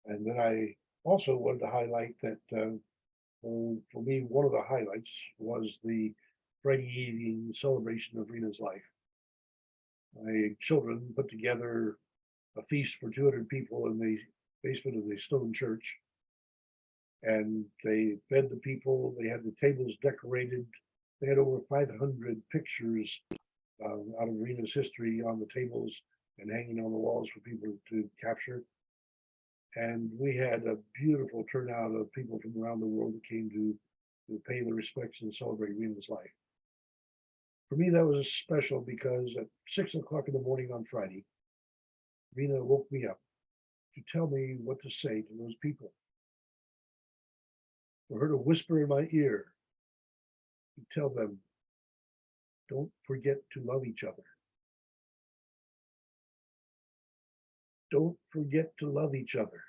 And then I also wanted to highlight that for me, one of the highlights was the Friday evening celebration of Rena's life. My children put together a feast for 200 people in the basement of the stone church. And they fed the people, they had the tables decorated. They had over 500 pictures out of Rena's history on the tables and hanging on the walls for people to capture. And we had a beautiful turnout of people from around the world that came to pay their respects and celebrate Rena's life. For me, that was special because at 6 o'clock in the morning on Friday, Rena woke me up to tell me what to say to those people. For her to whisper in my ear, to tell them, don't forget to love each other. Don't forget to love each other.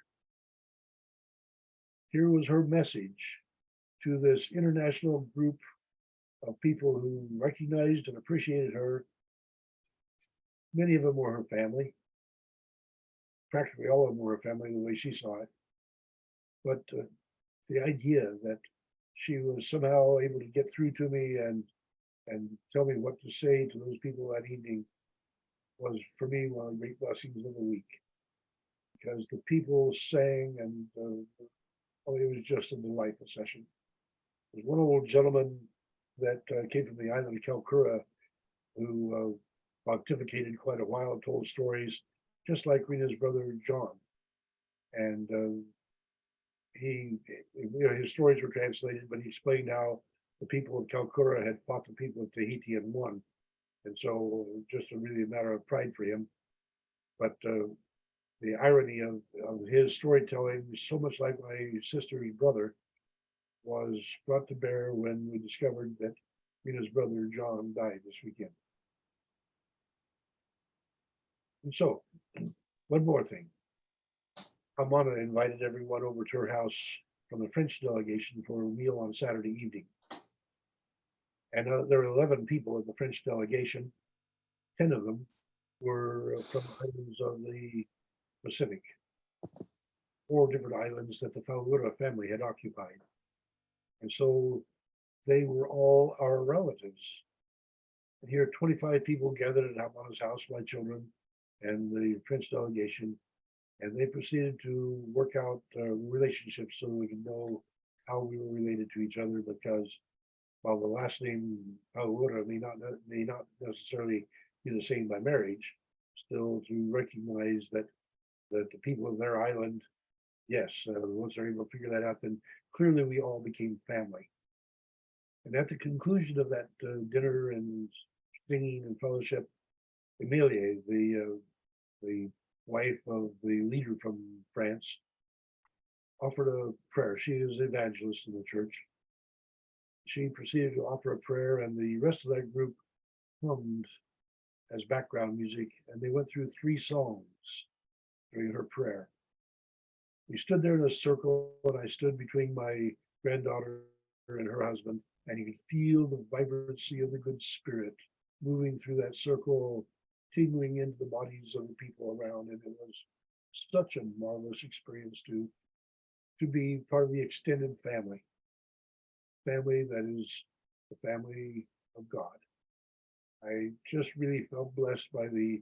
Here was her message to this international group of people who recognized and appreciated her. Many of them were her family. Practically all of them were her family the way she saw it. But the idea that she was somehow able to get through to me and tell me what to say to those people that evening was, for me, one of the great blessings of the week. Because the people sang, and it was just a delightful session. There's one old gentleman that came from the island of Kalkura, who pontificated quite a while, told stories, just like Rena's brother John. And his stories were translated, but he explained how the people of Kalkura had fought the people of Tahiti and won. And so just really a matter of pride for him. But the irony of his storytelling, so much like my sister's brother, was brought to bear when we discovered that Rena's brother John died this weekend. And so, one more thing. Hamana invited everyone over to her house from the French delegation for a meal on Saturday evening. And there were 11 people in the French delegation. 10 of them were from islands of the Pacific, 4 different islands that the Faura family had occupied. And so they were all our relatives. And here, 25 people gathered at Hamana's house, my children and the French delegation, and they proceeded to work out relationships so we could know how we were related to each other, because while the last name Faura may not necessarily be the same by marriage, still to recognize that the people of their island, yes, once they're able to figure that out, then clearly we all became family. And at the conclusion of that dinner and singing and fellowship, Emilie, the wife of the leader from France, offered a prayer. She is an evangelist in the church. She proceeded to offer a prayer, and the rest of that group hummed as background music, and they went through 3 songs during her prayer. We stood there in a circle, and I stood between my granddaughter and her husband, and you could feel the vibrancy of the good spirit moving through that circle, tingling into the bodies of the people around. And it was such a marvelous experience to be part of the extended family that is the family of God. I just really felt blessed by the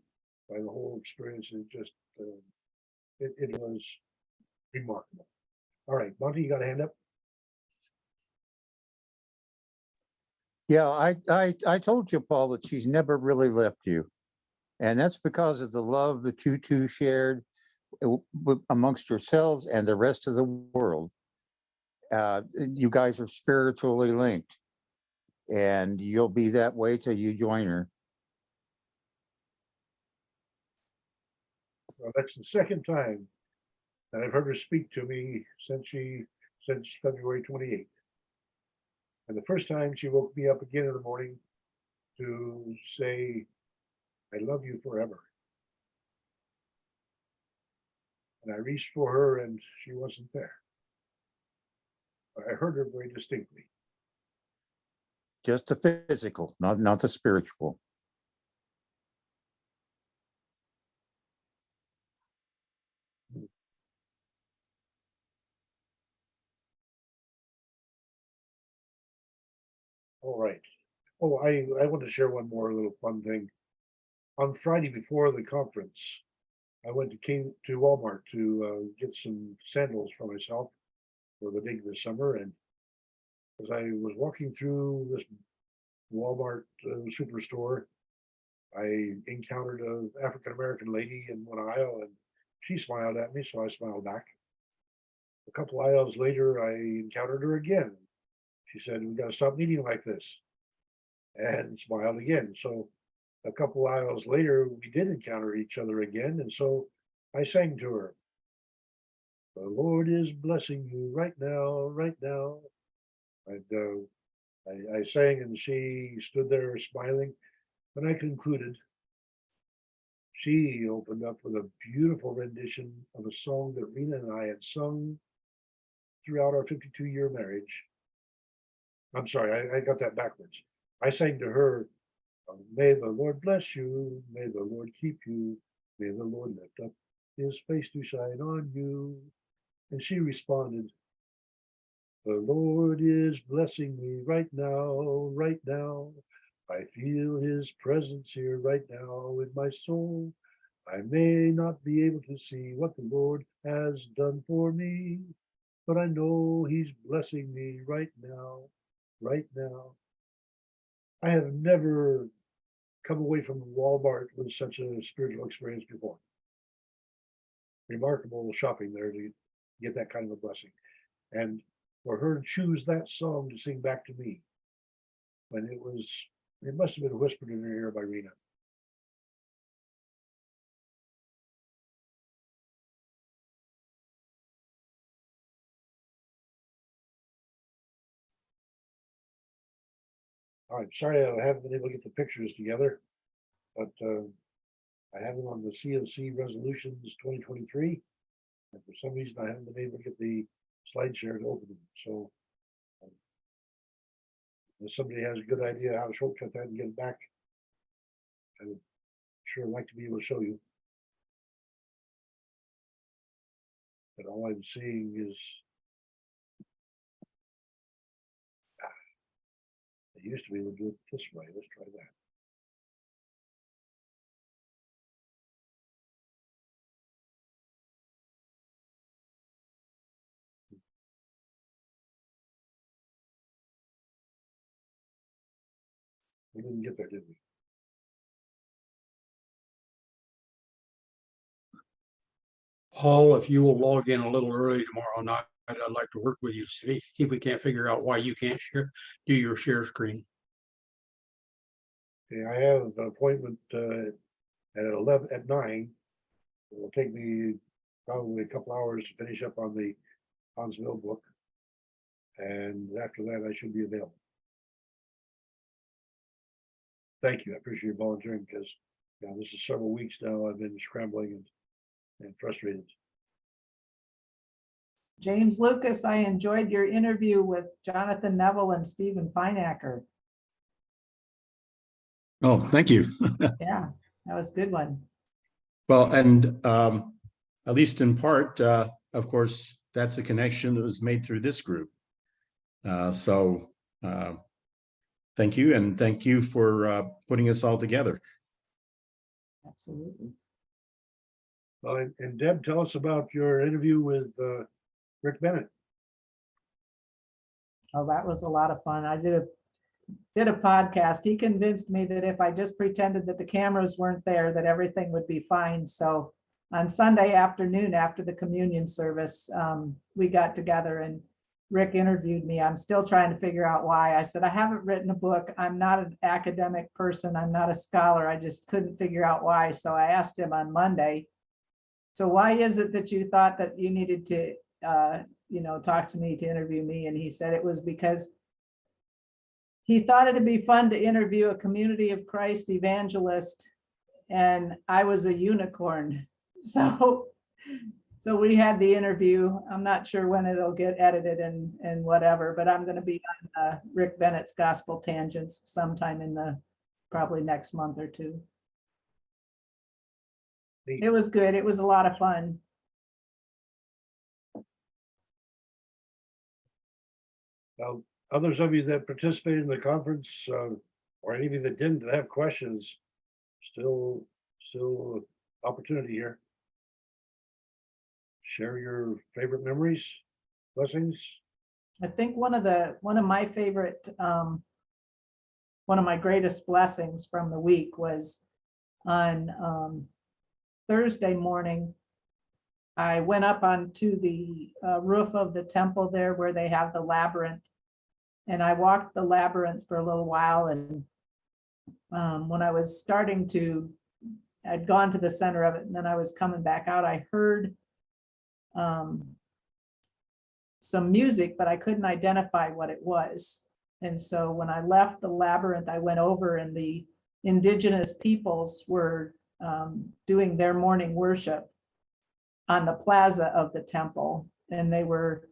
whole experience. It just it was remarkable. All right, Monty, you got a hand up? Yeah, I told you, Paul, that she's never really left you. And that's because of the love that you two shared amongst yourselves and the rest of the world. You guys are spiritually linked, and you'll be that way till you join her. Well, that's the second time that I've heard her speak to me since February 28th. And the first time she woke me up again in the morning to say, I love you forever. And I reached for her and she wasn't there. But I heard her very distinctly. Just the physical, not the spiritual. All right. Oh, I want to share one more little fun thing. On Friday before the conference, I went to Walmart to get some sandals for myself for the dig this summer. And as I was walking through this Walmart superstore, I encountered an African-American lady in one aisle, and she smiled at me, so I smiled back. A couple aisles later, I encountered her again. She said, we got to stop eating like this, and smiled again. So a couple aisles later, we did encounter each other again, and so I sang to her, the Lord is blessing you right now, right now. And I sang, and she stood there smiling. When I concluded, she opened up with a beautiful rendition of a song that Rena and I had sung throughout our 52-year marriage. I'm sorry, I got that backwards. I sang to her, may the Lord bless you, may the Lord keep you, may the Lord lift up his face to shine on you. And she responded, the Lord is blessing me right now, right now. I feel his presence here right now with my soul. I may not be able to see what the Lord has done for me, but I know he's blessing me right now, right now. I have never come away from Walmart with such a spiritual experience before. Remarkable shopping there to get that kind of a blessing. And for her to choose that song to sing back to me, when it must have been whispered in her ear by Rena. All right, sorry I haven't been able to get the pictures together, but I have them on the COC resolutions 2023. And for some reason, I haven't been able to get the slide share to open them. So if somebody has a good idea how to shortcut that and get it back, I would sure like to be able to show you. But all I'm seeing is I used to be able to do it this way. Let's try that. We didn't get there, did we? Paul, if you will log in a little early tomorrow night, I'd like to work with you, see if we can't figure out why you can't do your share screen. Okay, I have an appointment at 9. It will take me probably a couple hours to finish up on the Hansville book. And after that, I should be available. Thank you. I appreciate your volunteering because this is several weeks now. I've been scrambling and frustrated. James Lucas, I enjoyed your interview with Jonathan Neville and Stephen Pineacker. Oh, thank you. Yeah, that was a good one. Well, and at least in part, of course, that's a connection that was made through this group. So thank you, and thank you for putting us all together. Absolutely. Well, and Deb, tell us about your interview with Rick Bennett. Oh, that was a lot of fun. I did a podcast. He convinced me that if I just pretended that the cameras weren't there, that everything would be fine. So on Sunday afternoon, after the communion service, we got together and Rick interviewed me. I'm still trying to figure out why. I said, I haven't written a book. I'm not an academic person. I'm not a scholar. I just couldn't figure out why. So I asked him on Monday, so why is it that you thought that you needed to, talk to me, to interview me? And he said it was because he thought it'd be fun to interview a Community of Christ evangelist, and I was a unicorn. So we had the interview. I'm not sure when it'll get edited and whatever, but I'm going to be on Rick Bennett's Gospel Tangents sometime in probably next month or two. It was good. It was a lot of fun. Now, others of you that participated in the conference, or any of you that didn't have questions, still opportunity here. Share your favorite memories, blessings. I think one of my favorite, one of my greatest blessings from the week was on Thursday morning. I went up onto the roof of the temple there where they have the labyrinth, and I walked the labyrinth for a little while. And when I was I'd gone to the center of it, and then I was coming back out, I heard some music, but I couldn't identify what it was. And so when I left the labyrinth, I went over, and the indigenous peoples were doing their morning worship on the plaza of the temple, and they were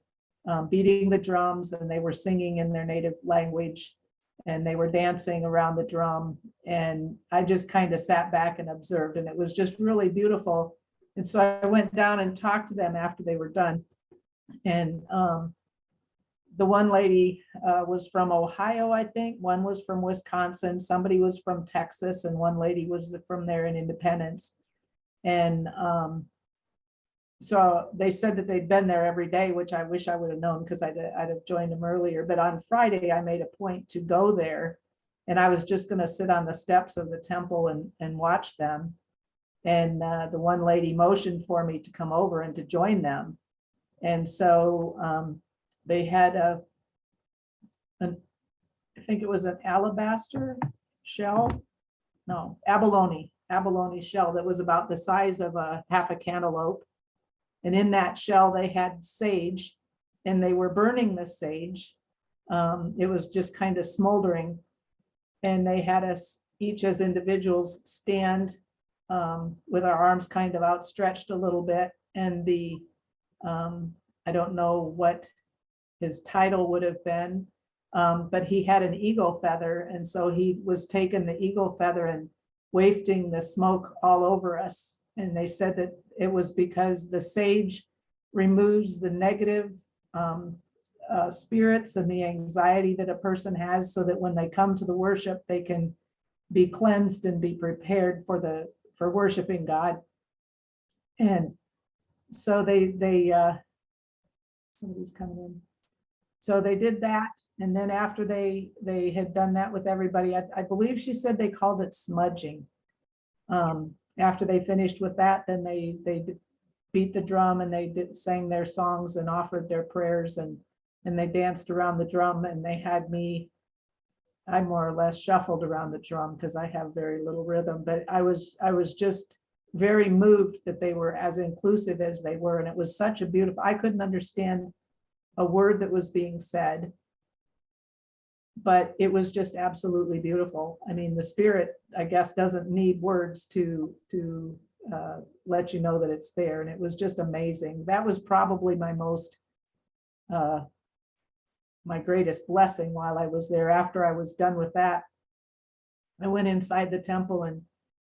beating the drums, and they were singing in their native language, and they were dancing around the drum. And I just kind of sat back and observed, and it was just really beautiful. And so I went down and talked to them after they were done. And the one lady was from Ohio, I think. One was from Wisconsin. Somebody was from Texas, and one lady was from there in Independence. And so they said that they'd been there every day, which I wish I would have known, because I'd have joined them earlier. But on Friday, I made a point to go there And I was just gonna sit on the steps of the temple and watch them. And the one lady motioned for me to come over and to join them. And so they had I think it was an alabaster shell, no, abalone shell that was about the size of half a cantaloupe. And in that shell, they had sage, and they were burning the sage. It was just kind of smoldering. And they had us each as individuals stand with our arms kind of outstretched a little bit. And I don't know what his title would have been, but he had an eagle feather. And so he was taking the eagle feather and wafting the smoke all over us. And they said that it was because the sage removes the negative spirits and the anxiety that a person has, so that when they come to the worship, they can be cleansed and be prepared for worshiping God. And so somebody's coming in. So they did that. And then after they had done that with everybody, I believe she said they called it smudging. After they finished with that, then they beat the drum and they sang their songs and offered their prayers, and they danced around the drum, and they had me, I more or less shuffled around the drum because I have very little rhythm, but I was just very moved that they were as inclusive as they were. And it was such a beautiful, I couldn't understand a word that was being said, but it was just absolutely beautiful. I mean, the Spirit, I guess, doesn't need words to let you know that it's there. And it was just amazing. That was probably my most, my greatest blessing while I was there. After I was done with that, I went inside the temple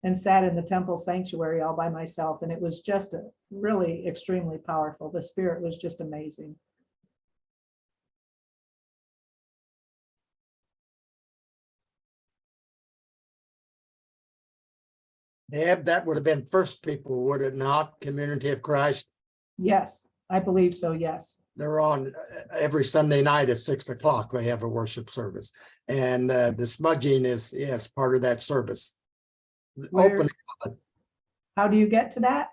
and sat in the temple sanctuary all by myself. And it was just really extremely powerful. The Spirit was just amazing. Deb, that would have been First People, would it not? Community of Christ. Yes, I believe so. Yes. They're on every Sunday night at 6 o'clock. They have a worship service, and the smudging is, yes, part of that service. Where- Open. How do you get to that?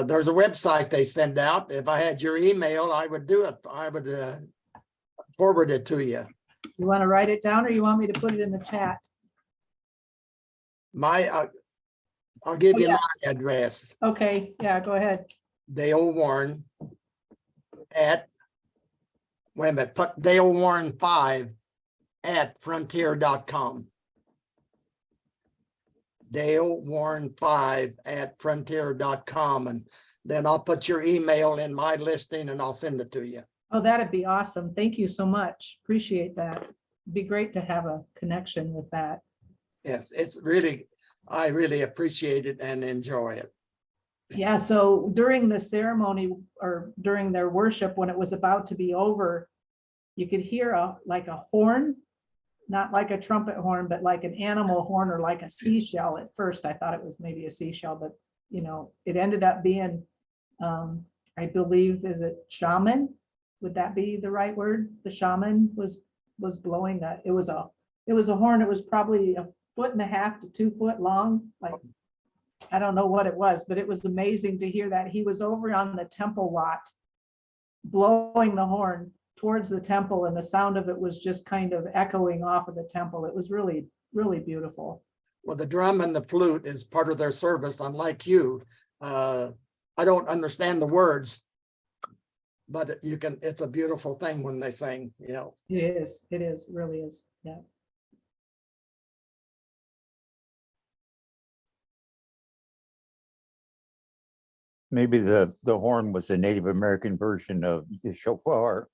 There's a website they send out. If I had your email, I would do it. I would forward it to you. You want to write it down, or you want me to put it in the chat? I'll give Oh, you yeah. my address. Okay, yeah, go ahead. Dale Warren at, wait a minute, put Dale Warren 5 at frontier.com. Dale Warren 5 at frontier.com. And then I'll put your email in my listing and I'll send it to you. Oh, that'd be awesome. Thank you so much. Appreciate that. It'd be great to have a connection with that. Yes, it's really, I really appreciate it and enjoy it. Yeah, so during the ceremony or during their worship, when it was about to be over, you could hear like a horn, not like a trumpet horn, but like an animal horn or like a seashell. At first, I thought it was maybe a seashell, but it ended up being, I believe, is it shaman? Would that be the right word? The shaman was blowing that. It was a horn. It was probably 1.5 to 2 foot long. Like, I don't know what it was, but it was amazing to hear that. He was over on the temple lot blowing the horn towards the temple, and the sound of it was just kind of echoing off of the temple. It was really, really beautiful. Well, the drum and the flute is part of their service, unlike you. I don't understand the words, but it's a beautiful thing when they sing, It is, it really is, yeah. Maybe the horn was the Native American version of the shofar.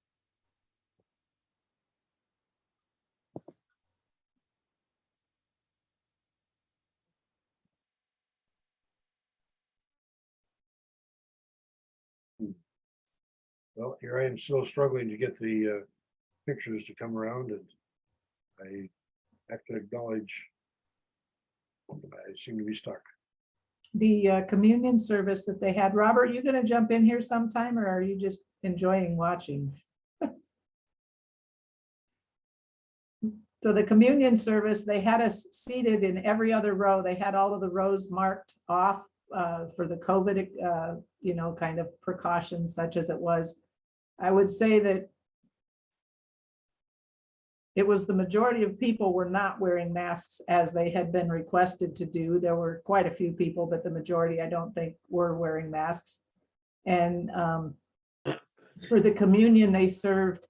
Well, here I am still struggling to get the pictures to come around, and I have to acknowledge I seem to be stuck. The communion service that they had. Robert, you going to jump in here sometime, or are you just enjoying watching? So the communion service, they had us seated in every other row. They had all of the rows marked off for the COVID, kind of precautions such as it was. I would say that it was the majority of people were not wearing masks as they had been requested to do. There were quite a few people, but the majority, I don't think, were wearing masks. And for the communion they served,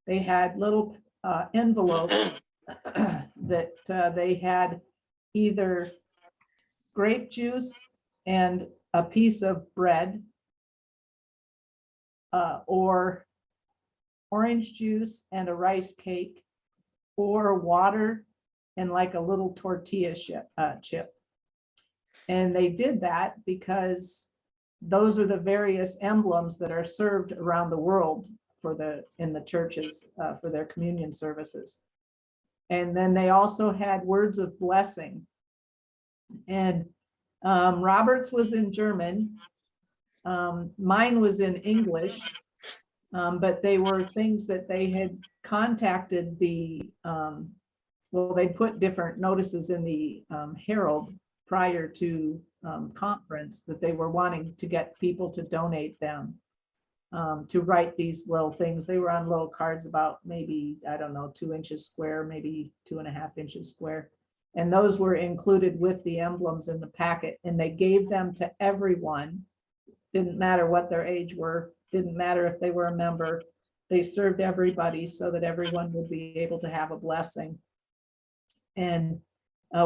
they had little envelopes that they had either grape juice and a piece of bread, or orange juice and a rice cake, or water and like a little tortilla chip. And they did that because those are the various emblems that are served around the world in the churches for their communion services. And then they also had words of blessing. And Robert's was in German. Mine was in English, but they were things that they had contacted they put different notices in the Herald prior to conference that they were wanting to get people to donate them to write these little things. They were on little cards about maybe, I don't know, 2 inches square, maybe 2.5 inches square. And those were included with the emblems in the packet, and they gave them to everyone. Didn't matter what their age were, didn't matter if they were a member. They served everybody so that everyone would be able to have a blessing. And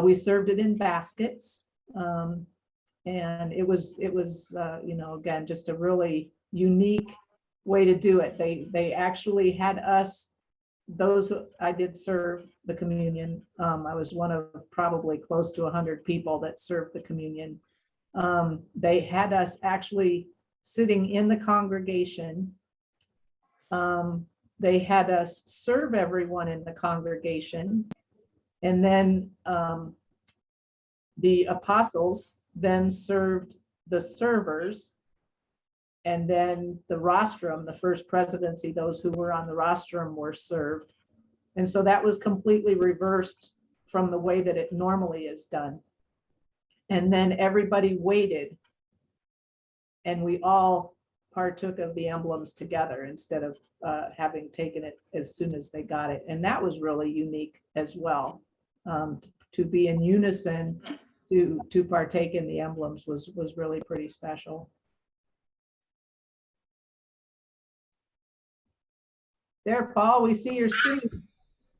we served it in baskets. And it was again, just a really unique way to do it. They actually had us, those who I did serve the communion. I was one of probably close to 100 people that served the communion. They had us actually sitting in the congregation. They had us serve everyone in the congregation. And then the apostles then served the servers. And then the rostrum, the first presidency, those who were on the rostrum were served. And so that was completely reversed from the way that it normally is done. And then everybody waited, and we all partook of the emblems together instead of having taken it as soon as they got it. And that was really unique as well. To be in unison, to partake in the emblems was really pretty special. There, Paul, we see your screen.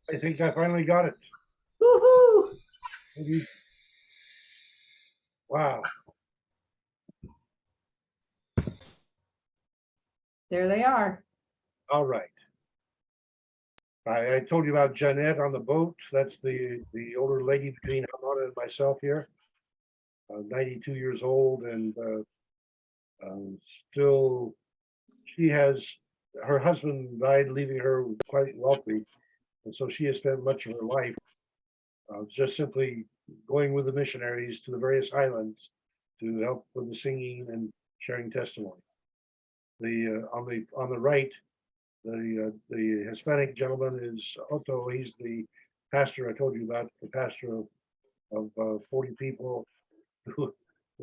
I think I finally got it. Woohoo! Maybe. Wow. There they are. All right. I told you about Jeanette on the boat. That's the older lady between Hamada and myself here. 92 years old, and still, her husband died, leaving her quite wealthy. And so she has spent much of her life just simply going with the missionaries to the various islands to help with the singing and sharing testimony. On the right, the Hispanic gentleman is Otto. He's the pastor I told you about, the pastor of 40 people who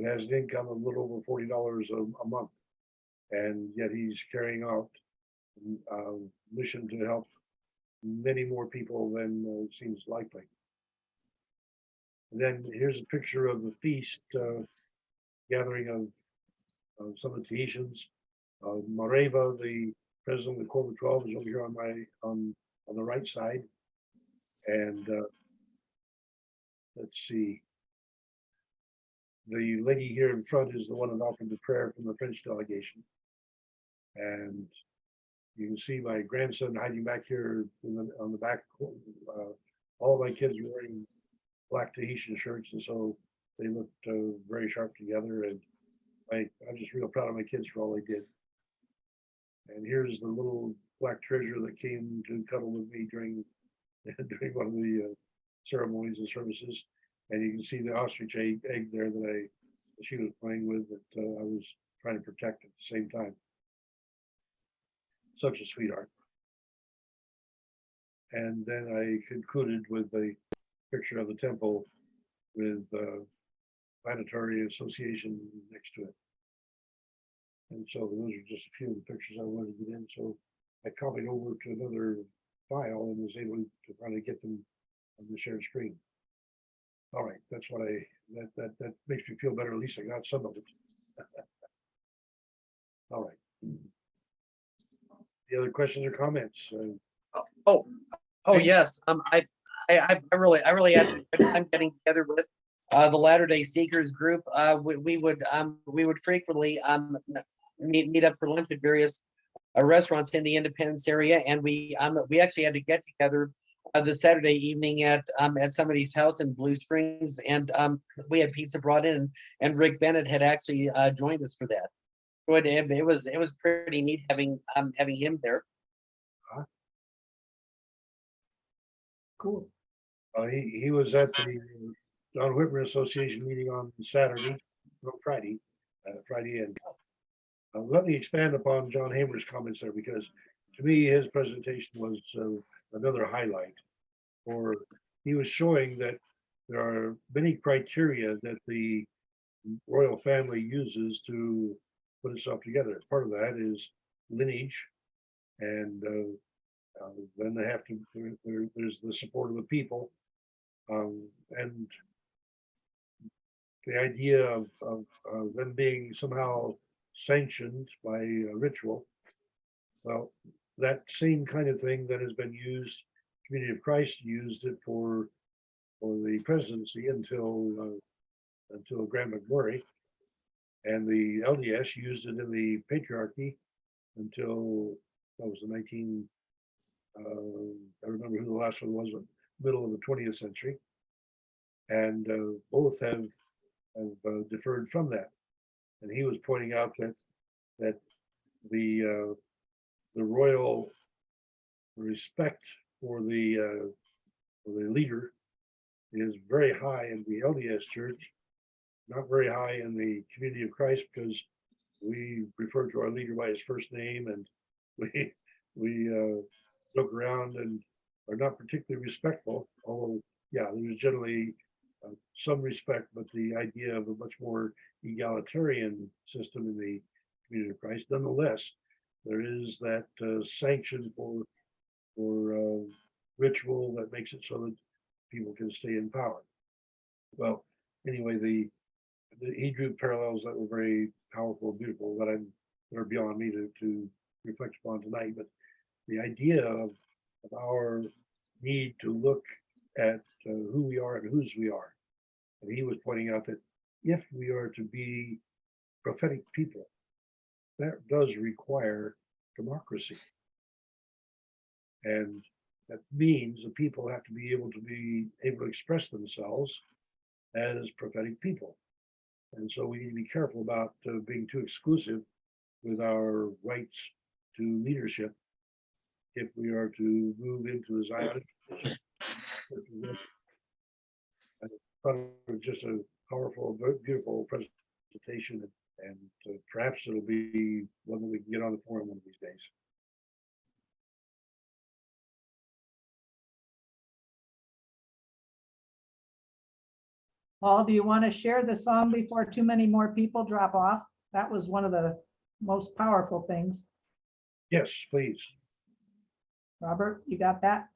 has an income of a little over $40 a month, and yet he's carrying out a mission to help many more people than seems likely. And then here's a picture of the feast gathering of some of the Tahitians. Mareva, the president of the Corps of 12, is over here on the right side. And let's see. The lady here in front is the one that offered the prayer from the French delegation. And you can see my grandson hiding back here on the back. All of my kids were wearing black Tahitian shirts, and so they looked very sharp together. And I'm just real proud of my kids for all they did. And here's the little black treasure that came to cuddle with me during one of the ceremonies and services. And you can see the ostrich egg there that she was playing with, that I was trying to protect at the same time. Such a sweetheart. And then I concluded with a picture of the temple with Planetary Association next to it. And so those are just a few of the pictures I wanted to get in. So I copied over to another file and was able to finally get them on the shared screen. All right, that's what that makes me feel better. At least I got some of it. All right. The other questions or comments? Oh, yes. I really had a good time getting together with the Latter-day Seekers group. We would frequently meet up for lunch at various restaurants in the Independence area, and we actually had to get together the Saturday evening at somebody's house in Blue Springs, and we had pizza brought in, and Rick Bennett had actually joined us for that. So it was pretty neat having him there. Cool. He was at the John Whitmer Association meeting on Saturday, no, Friday, and let me expand upon John Hamer's comments there, because to me, his presentation was another highlight. Or he was showing that there are many criteria that the royal family uses to put itself together. Part of that is lineage, and then they have to. There's the support of the people, and the idea of them being somehow sanctioned by a ritual. Well, that same kind of thing that has been used. Community of Christ used it for the presidency until Graham McMurray, and the LDS used it in the patriarchy until that was the 19. I remember who the last one was, middle of the 20th century, and both have deferred from that. And he was pointing out that the royal respect for the leader is very high in the LDS Church, not very high in the Community of Christ, because we refer to our leader by his first name, and we look around and are not particularly respectful. Although, yeah, there's generally some respect, but the idea of a much more egalitarian system in the Community of Christ, nonetheless, there is that sanction for ritual that makes it so that people can stay in power. Well, anyway, he drew parallels that were very powerful, beautiful, that are beyond me to reflect upon tonight. But the idea of our need to look at who we are and whose we are, and he was pointing out that if we are to be prophetic people, that does require democracy. And that means the people have to be able to express themselves as prophetic people. And so we need to be careful about being too exclusive with our rights to leadership if we are to move into the Zionist position. I thought it was just a powerful, beautiful presentation, and perhaps it'll be one that we can get on the forum one of these days. Paul, do you want to share the song before too many more people drop off? That was one of the most powerful things. Yes, please. Robert, you got that?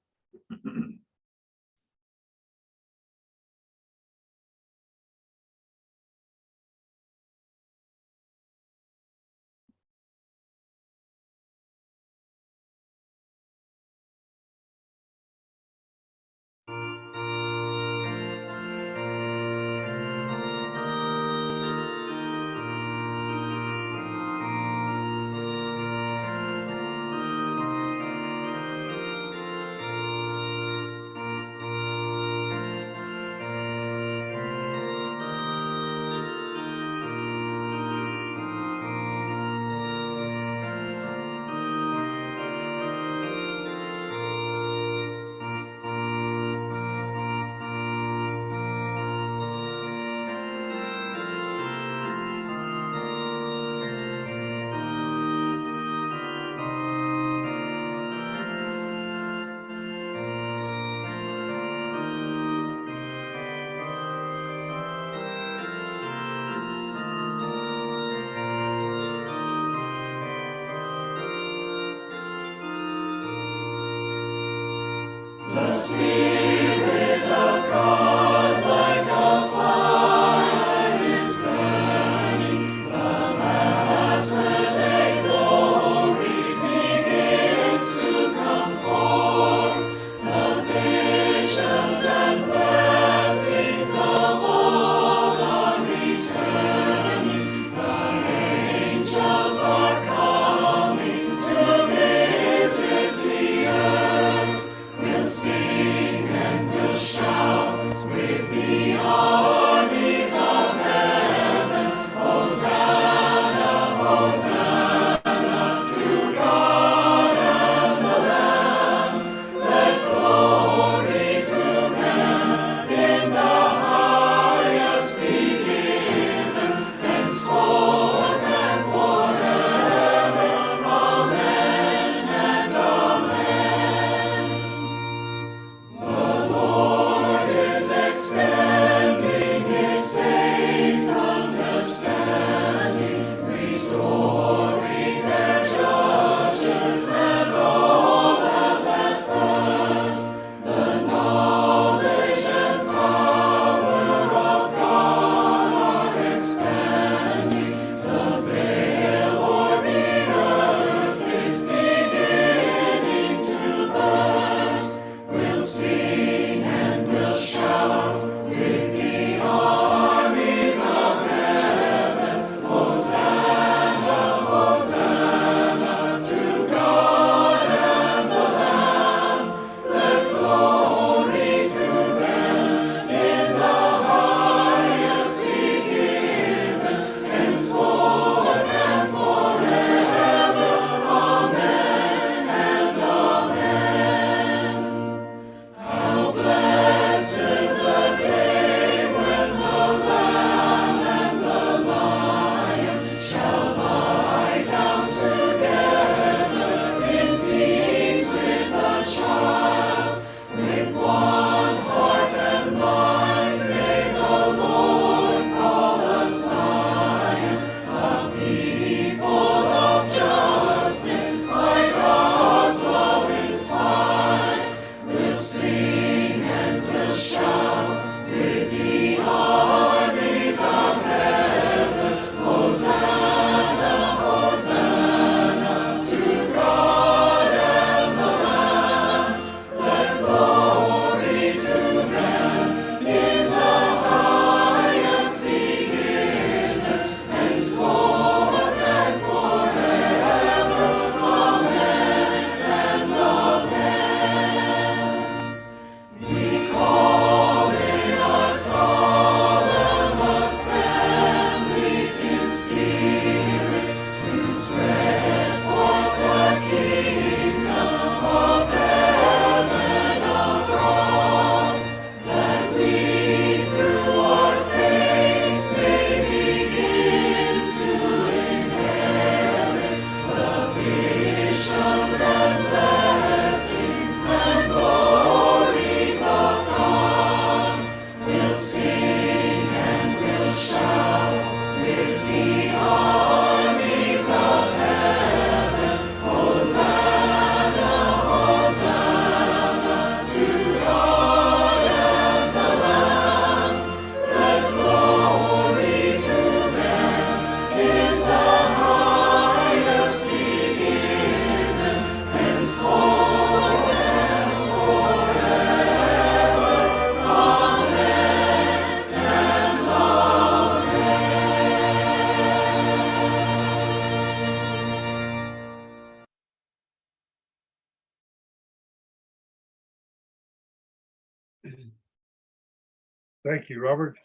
Thank you, Robert.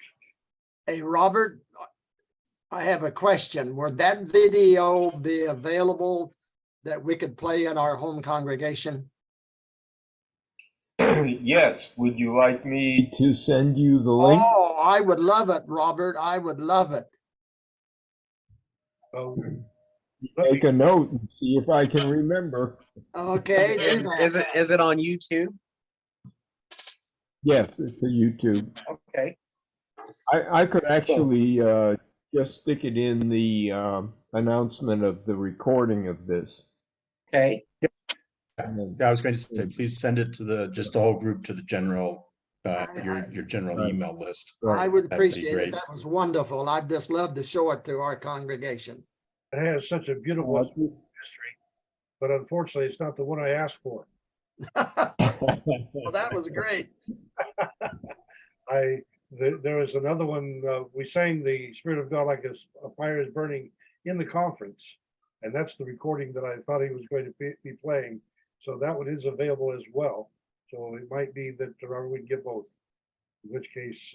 Hey, Robert, I have a question. Would that video be available that we could play in our home congregation? Yes, would you like me to send you the link? Oh, I would love it, Robert. I would love it. Let Make me, a note and see if I can remember. Okay, do that. Is it on YouTube? Yes, it's a YouTube. Okay. I could actually just stick it in the announcement of the recording of this. Okay. Yeah, I was going to say, please send it to just the whole group, to the general, your general Right. email list. I would That'd be appreciate it. great. That was wonderful. I'd just love to show it to our congregation. it has such a beautiful history, but unfortunately, it's not the one I asked for. Well, that was great. There was another one, we sang the Spirit of God like a fire is burning in the conference. And that's the recording that I thought he was going to be playing. So that one is available as well. So it might be that we can get both. In which case,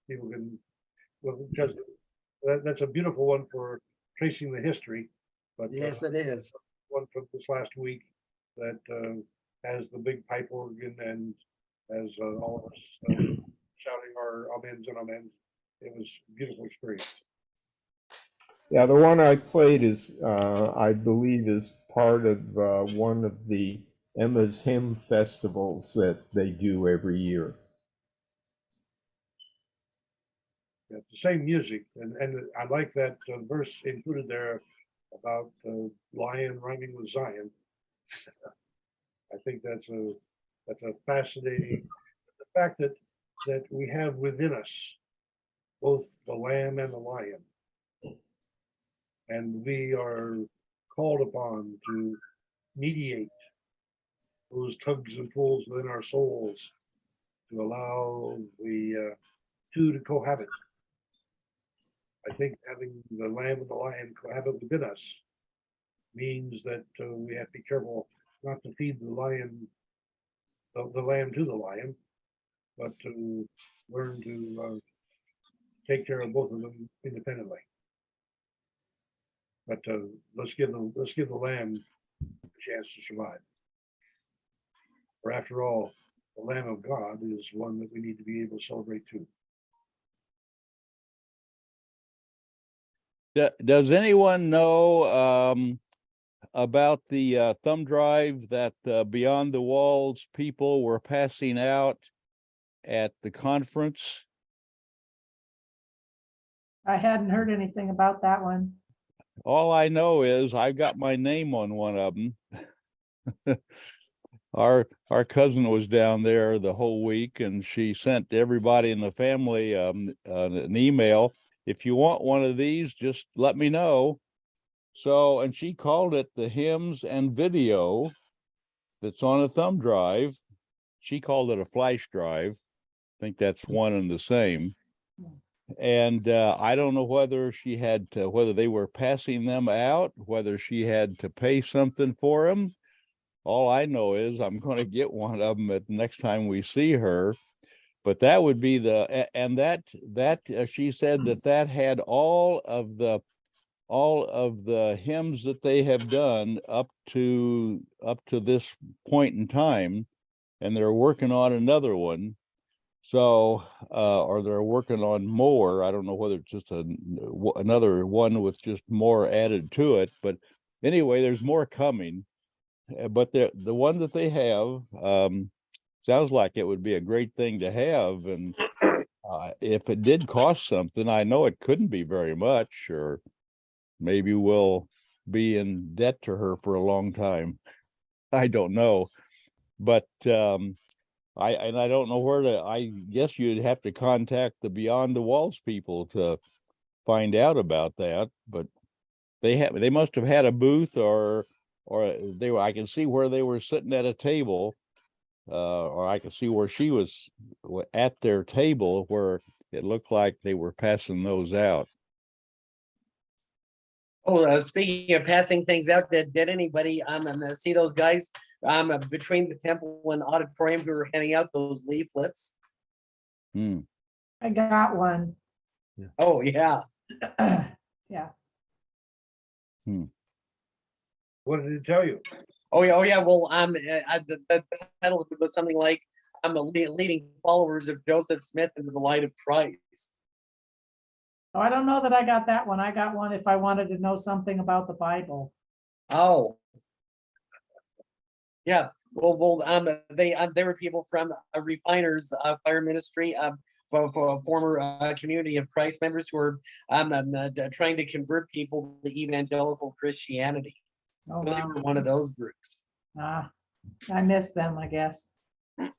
people can, well, because that's a beautiful one for tracing the history. But Yes, it is. one from this last week that has the big pipe organ and has all of us shouting our amens and amens. It was a beautiful experience. Yeah, the one I played is, I believe, is part of one of the Emma's Hymn festivals that they do every year. Yeah, the same music, and I like that verse included there about lion rhyming with Zion. I think that's a fascinating, the fact that we have within us both the lamb and the lion, and we are called upon to mediate those tugs and pulls within our souls to allow the two to cohabit. I think having the lamb and the lion cohabit within us means that we have to be careful not to feed the lion, the lamb to the lion, but to learn to take care of both of them independently. But let's give the lamb a chance to survive. For after all, the Lamb of God is one that we need to be able to celebrate too. Does anyone know about the thumb drive that Beyond the Walls people were passing out at the conference? I hadn't heard anything about that one. All I know is I've got my name on one of them. Our cousin was down there the whole week, and she sent everybody in the family an email. If you want one of these, just let me know. So, and she called it the hymns and video that's on a thumb drive. She called it a flash drive. I think that's one and the same. And I don't know whether she had to, whether they were passing them out, whether she had to pay something for them. All I know is I'm going to get one of them at the next time we see her. But that would be and that she said that had all of the hymns that they have done up to this point in time, and they're working on another one. So, or they're working on more. I don't know whether it's just another one with just more added to it. But anyway, there's more coming. But the one that they have sounds like it would be a great thing to have. And if it did cost something, I know it couldn't be very much, or maybe we'll be in debt to her for a long time. I don't know. But I don't know where to. I guess you'd have to contact the Beyond the Walls people to find out about that. But they must have had a booth, or they were. I can see where they were sitting at a table, or I can see where she was at their table, where it looked like they were passing those out. Oh, speaking of passing things out, did anybody see those guys between the temple and auditorium who were handing out those leaflets? I I got one. Oh, yeah. Yeah. What did it tell you? Oh, yeah. Oh, yeah. Well, the title was something like, leading followers of Joseph Smith into the light of Christ. Oh, I don't know that I got that one. I got one if I wanted to know something about the Bible. Oh. Yeah, well, they were people from Refiners Fire Ministry, for former Community of Christ members who were trying to convert people to evangelical Christianity. Oh, So they wow. were one of those groups. Ah, I missed them, I guess. I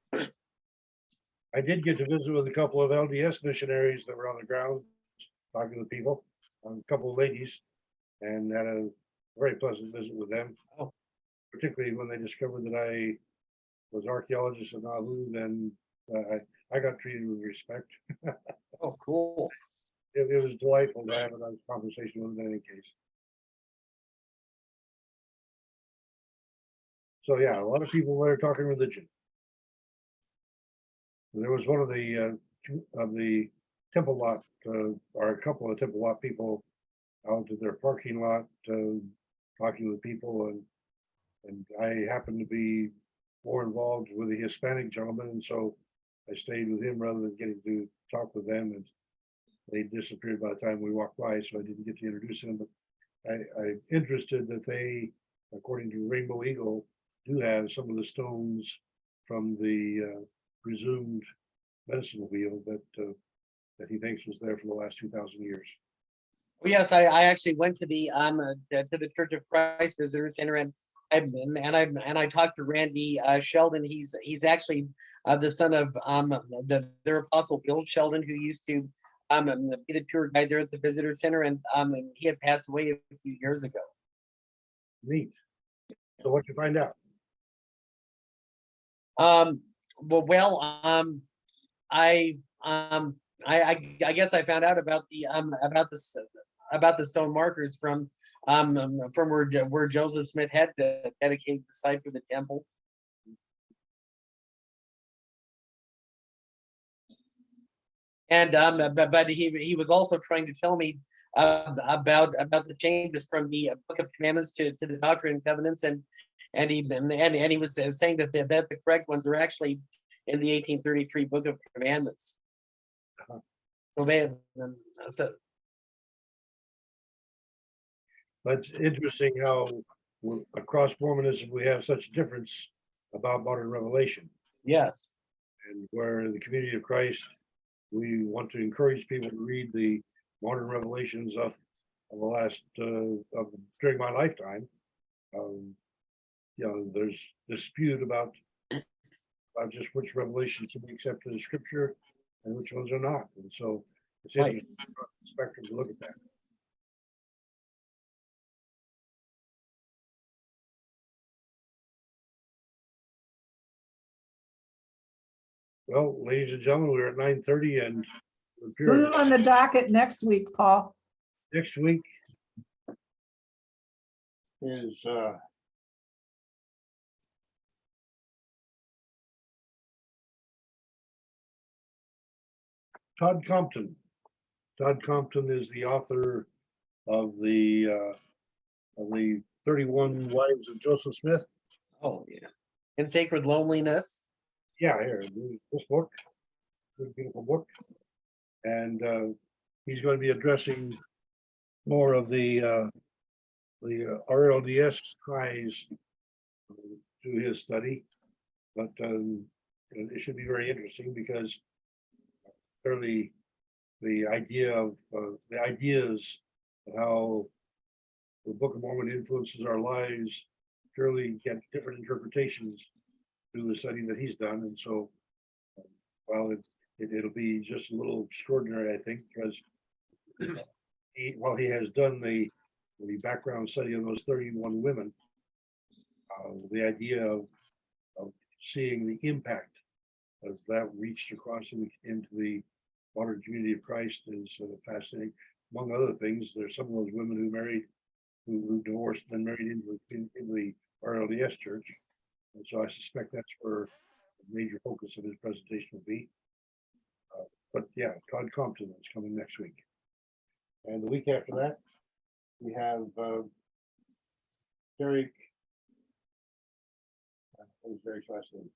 did get to visit with a couple of LDS missionaries that were on the ground talking to people, a couple of ladies, and had a very pleasant visit with them. Oh. Particularly when they discovered that I was archaeologist in Nauvoo, then I got treated with respect. Oh, cool. It was delightful to have a nice conversation with them in any case. So yeah, a lot of people there talking religion. There was one of the temple lot, or a couple of temple lot people out at their parking lot, talking with people, and I happened to be more involved with the Hispanic gentleman, and so I stayed with him rather than getting to talk with them, and they disappeared by the time we walked by, so I didn't get to introduce them. But I'm interested that they, according to Rainbow Eagle, do have some of the stones from the presumed medicine wheel that he thinks was there for the last 2,000 years. Well, yes, I actually went to the Church of Christ Visitor Center, and I talked to Randy Sheldon. He's actually the son of their apostle Bill Sheldon, who used to be the tour guide there at the Visitor Center, and he had passed away a few years ago. Neat. So what'd you find out? I guess I found out about the stone markers from where Joseph Smith had dedicated the site for the temple. And but he was also trying to tell me about the changes from the Book of Commandments to the Doctrine and Covenants, and he was saying that the correct ones are actually in the 1833 Book of Commandments. So That's interesting how across Mormonism we have such difference about modern revelation, yes. and where in the Community of Christ we want to encourage people to read the modern revelations of the last during my lifetime. There's dispute about just which revelations should be accepted as scripture and which ones are not, and so it's Right. interesting across the spectrum to look at that. Well, ladies and gentlemen, we're at 9:30, and it appears Who's on the docket next week, Paul? next week is Todd Compton. Todd Compton is the author of the 31 Wives of Joseph Smith. Oh, yeah. And Sacred Loneliness. Yeah, here, this book, this beautiful book. And he's going to be addressing more of the RLDS ties to his study. But it should be very interesting because clearly the ideas of how the Book of Mormon influences our lives clearly get different interpretations through the study that he's done. And so while it'll be just a little extraordinary, I think, because while he has done the background study on those 31 women, the idea of seeing the impact as that reached across into the modern Community of Christ is fascinating. Among other things, there's some of those women who divorced and then married into the RLDS church. And so I suspect that's where the major focus of his presentation will be. But yeah, Todd Compton is coming next week. And the week after that, we have Derek. What was Derek's last name?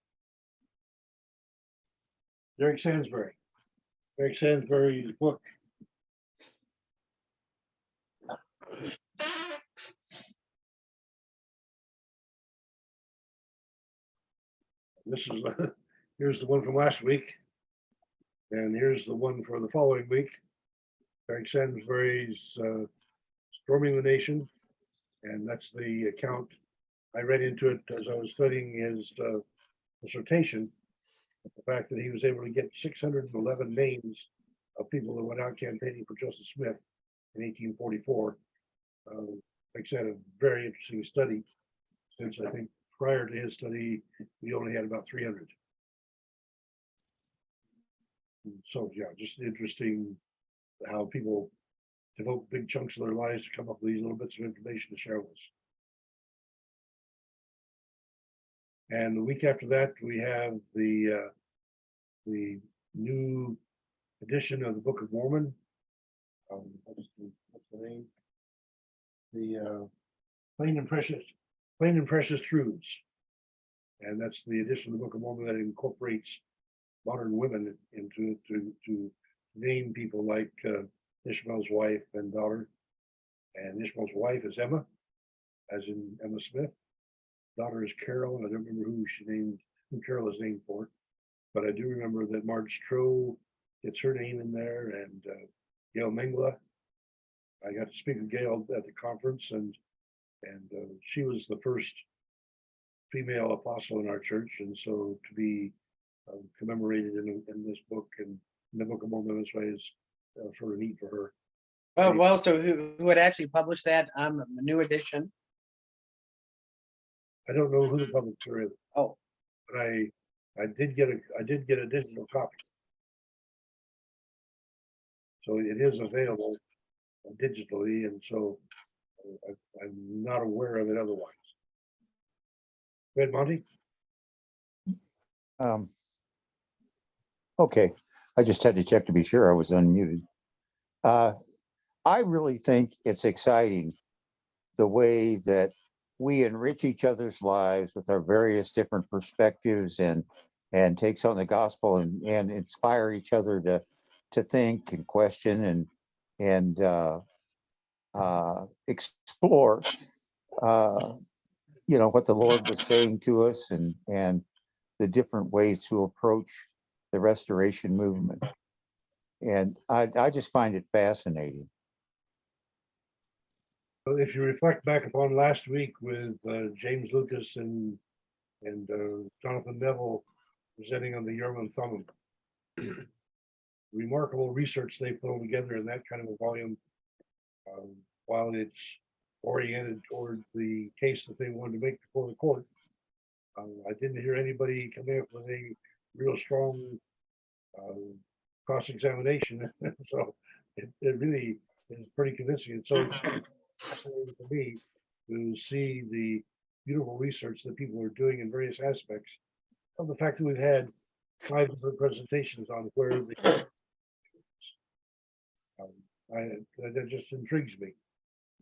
Derek Sansbury. Derek Sansbury's book. This is here's the one from last week, and here's the one for the following week. Derek Sansbury's Storming the Nation, and that's the account. I read into it as I was studying his dissertation. The fact that he was able to get 611 names of people that went out campaigning for Joseph Smith in 1844 makes that a very interesting study, since I think prior to his study, we only had about 300. So yeah, just interesting how people devote big chunks of their lives to come up with these little bits of information to share with us. And the week after that, we have the new edition of the Book of Mormon. What's the name? The Plain and Precious Truths. And that's the edition of the Book of Mormon that incorporates modern women into to name people like Ishmael's wife and daughter. And Ishmael's wife is Emma, as in Emma Smith. Daughter is Carol, and I don't remember who Carol is named for, but I do remember that Marge Troe gets her name in there, and Gail Mengele. I got to speak with Gail at the conference, and she was the first female apostle in our church, and so to be commemorated in this book and in the Book of Mormon this way is sort of neat for her. Well, so who had actually published that new edition? I don't know who the publisher is. Oh, but I did get a digital copy, so it is available digitally, and so I'm not aware of it otherwise. Go ahead, Monty. Okay, I just had to check to be sure I was unmuted. I really think it's exciting the way that we enrich each other's lives with our various different perspectives and takes on the gospel and inspire each other to think and question and explore what the Lord was saying to us and the different ways to approach the restoration movement. And I just find it fascinating. If you reflect back upon last week with James Lucas and Jonathan Neville presenting on the Yerman Thummim, remarkable research they put together in that kind of a volume, while it's oriented toward the case that they wanted to make before the court. I didn't hear anybody come up with a real strong cross-examination, so it really is pretty convincing. And so fascinating for me to see the beautiful research that people are doing in various aspects of the fact that we've had 5 different presentations on where the that just intrigues me.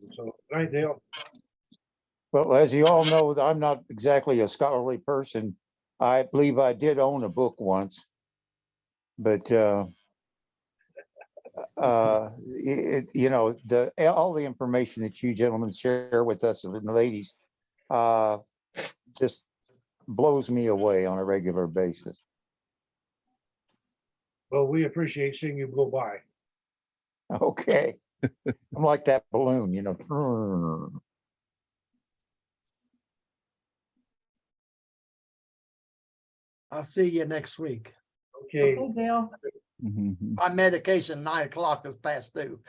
And so, right, Dale. Well, as you all know, I'm not exactly a scholarly person. I believe I did own a book once, but all the information that you gentlemen share with us and the ladies just blows me away on a regular basis. Well, we appreciate seeing you go by. Okay. I'm like that balloon, I'll see you next week. Okay. Okay, Dale. My medication, 9 o'clock is past due.